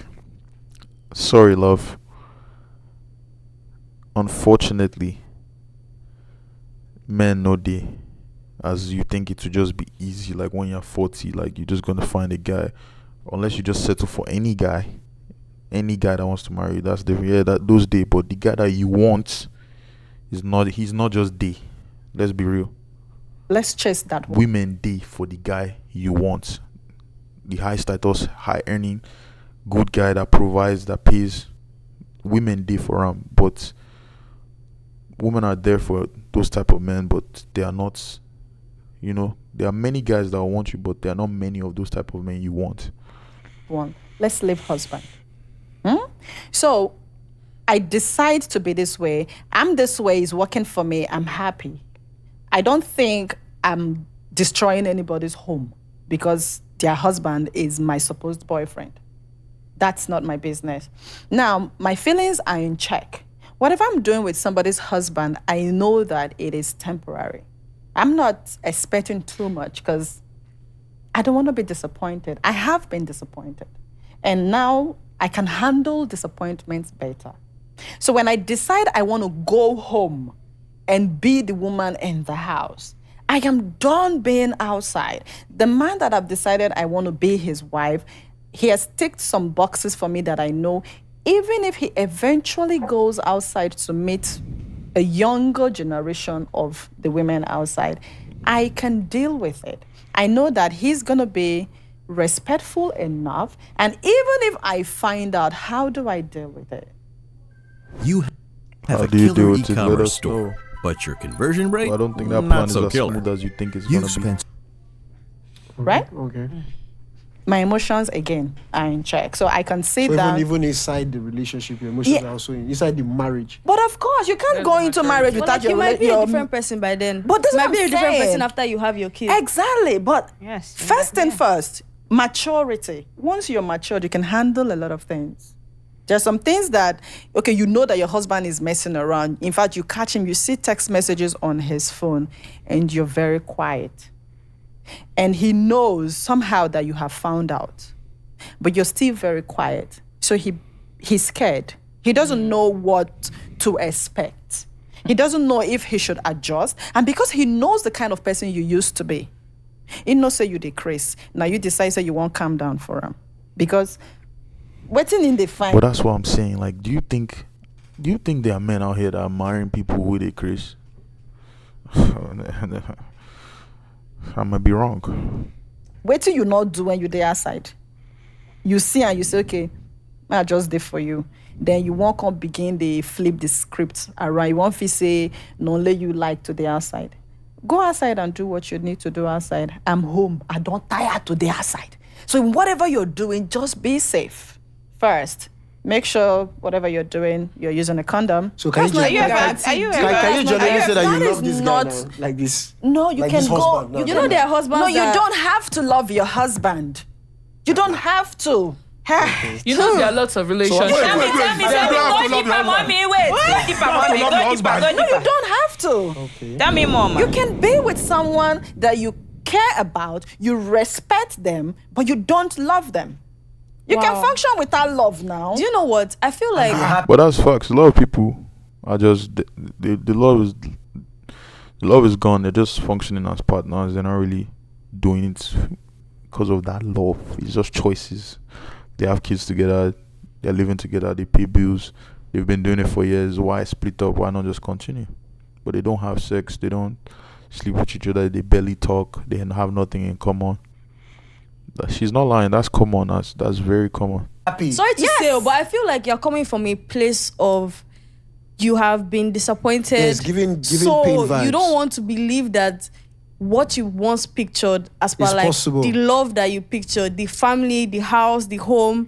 Speaker 1: sorry, love. Unfortunately, men know they, as you think it will just be easy. Like when you're 40, like you're just gonna find a guy, unless you just settle for any guy that wants to marry you. That's those days. But the guy that you want he's not just day. Let's be real.
Speaker 2: Let's chase that one.
Speaker 1: Women day for the guy you want, the high status, high earning, good guy that provides, that pays. Women day for him, but women are there for those type of men, but they are not. There are many guys that want you, but there are not many of those type of men you want.
Speaker 2: One. Let's leave husband. So I decide to be this way. I'm this way, it's working for me. I'm happy. I don't think I'm destroying anybody's home because their husband is my supposed boyfriend. That's not my business. Now, my feelings are in check. Whatever I'm doing with somebody's husband, I know that it is temporary. I'm not expecting too much because I don't want to be disappointed. I have been disappointed. And now I can handle disappointments better. So when I decide I want to go home and be the woman in the house, I am done being outside. The man that I've decided I want to be his wife, he has ticked some boxes for me that I know, even if he eventually goes outside to meet a younger generation of the women outside, I can deal with it. I know that he's going to be respectful enough. And even if I find out, how do I deal with it?
Speaker 13: You have a killer e-commerce store, but your conversion rate,
Speaker 1: I don't think that plan
Speaker 13: not
Speaker 1: is
Speaker 13: so
Speaker 1: as
Speaker 13: killer.
Speaker 1: smooth as you think it's going to be.
Speaker 2: Right?
Speaker 7: Okay.
Speaker 2: My emotions, again, are in check. So I can see
Speaker 7: So
Speaker 2: that.
Speaker 7: even inside the relationship, your emotions are also inside the marriage.
Speaker 2: But of course, you can't go into marriage
Speaker 6: But
Speaker 2: without
Speaker 6: like, you
Speaker 2: your
Speaker 6: might be a
Speaker 2: your-
Speaker 6: different person by then.
Speaker 2: But this is
Speaker 6: might
Speaker 2: what
Speaker 6: be
Speaker 2: I'm
Speaker 6: a different
Speaker 2: saying.
Speaker 6: person after you have your kids.
Speaker 2: Exactly. But
Speaker 3: Yes.
Speaker 2: first thing first, maturity. Once you're matured, you can handle a lot of things. There's some things that, okay, you know that your husband is messing around. In fact, you catch him, you see text messages on his phone, and you're very quiet. And he knows somehow that you have found out, but you're still very quiet. So he's scared. He doesn't know what to expect. He doesn't know if he should adjust. And because he knows the kind of person you used to be, he knows say you decrease. Now you decide say you won't calm down for him. Because waiting in the fine.
Speaker 1: But that's what I'm saying. Like, do you think there are men out here that are marrying people who they Chris? I might be wrong.
Speaker 2: Wait till you not do when you're there outside. You see and you say, okay, I just did for you. Then you won't come begin the flip the script around. You won't feel say, no, let you like to the outside. Go outside and do what you need to do outside. I'm home. I don't tire to the outside. So in whatever you're doing, just be safe. First, make sure whatever you're doing, you're using a condom.
Speaker 7: So can you generally say that you love this guy now? Like this?
Speaker 2: No, you
Speaker 7: like
Speaker 2: can
Speaker 7: this
Speaker 2: go.
Speaker 7: husband now?
Speaker 2: You know their husbands. No, you don't have to love your husband. You don't have to.
Speaker 10: You know, there are lots of relationships.
Speaker 3: Tell me, go deeper, mommy. Wait, go deeper, mommy. Go deeper, go
Speaker 2: No, you
Speaker 3: deeper.
Speaker 2: don't have to.
Speaker 7: Okay.
Speaker 3: Tell me more, man.
Speaker 2: You can be with someone that you care about, you respect them, but you don't love them. You can function without love now.
Speaker 6: Do you know what? I feel like
Speaker 1: But that's facts. A lot of people are just the love is gone. They're just functioning as partners. They're not really doing it because of that love. It's just choices. They have kids together. They're living together. They pay bills. They've been doing it for years. Why split up? Why not just continue? But they don't have sex. They don't sleep with each other. They barely talk. They have nothing in common. She's not lying. That's common. That's very common.
Speaker 6: Sorry to say, but I feel like you're coming from a place of you have been disappointed.
Speaker 7: Yes, giving
Speaker 6: so
Speaker 7: pain vibes.
Speaker 6: you don't want to believe that what you once pictured as per
Speaker 7: It's
Speaker 6: like
Speaker 7: possible.
Speaker 6: the love that you pictured, the family, the house, the home,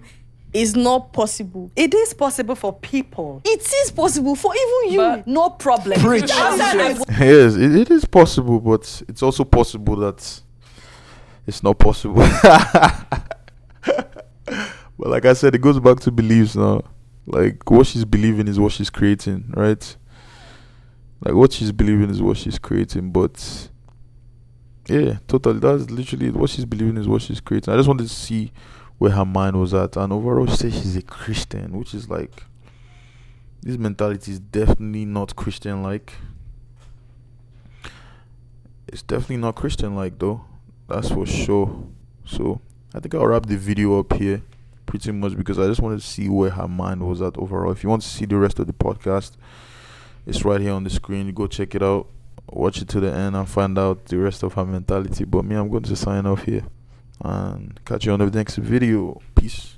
Speaker 6: is not possible.
Speaker 2: It is possible for people.
Speaker 6: It is possible for even you.
Speaker 2: No problem.
Speaker 7: Preach.
Speaker 1: Yes, it is possible, but it's also possible that it's not possible. But like I said, it goes back to beliefs now. Like, what she's believing is what she's creating, right? Like, what she's believing is what she's creating. But yeah, totally, that's literally what she's believing is what she's creating. I just wanted to see where her mind was at. And overall, she says she's a Christian, which is like, this mentality is definitely not Christian-like. It's definitely not Christian-like, though. That's for sure. So I think I'll wrap the video up here pretty much, because I just wanted to see where her mind was at overall. If you want to see the rest of the podcast, it's right here on the screen. You go check it out, watch it to the end, and find out the rest of her mentality. But me, I'm going to sign off here and catch you on the next video. Peace.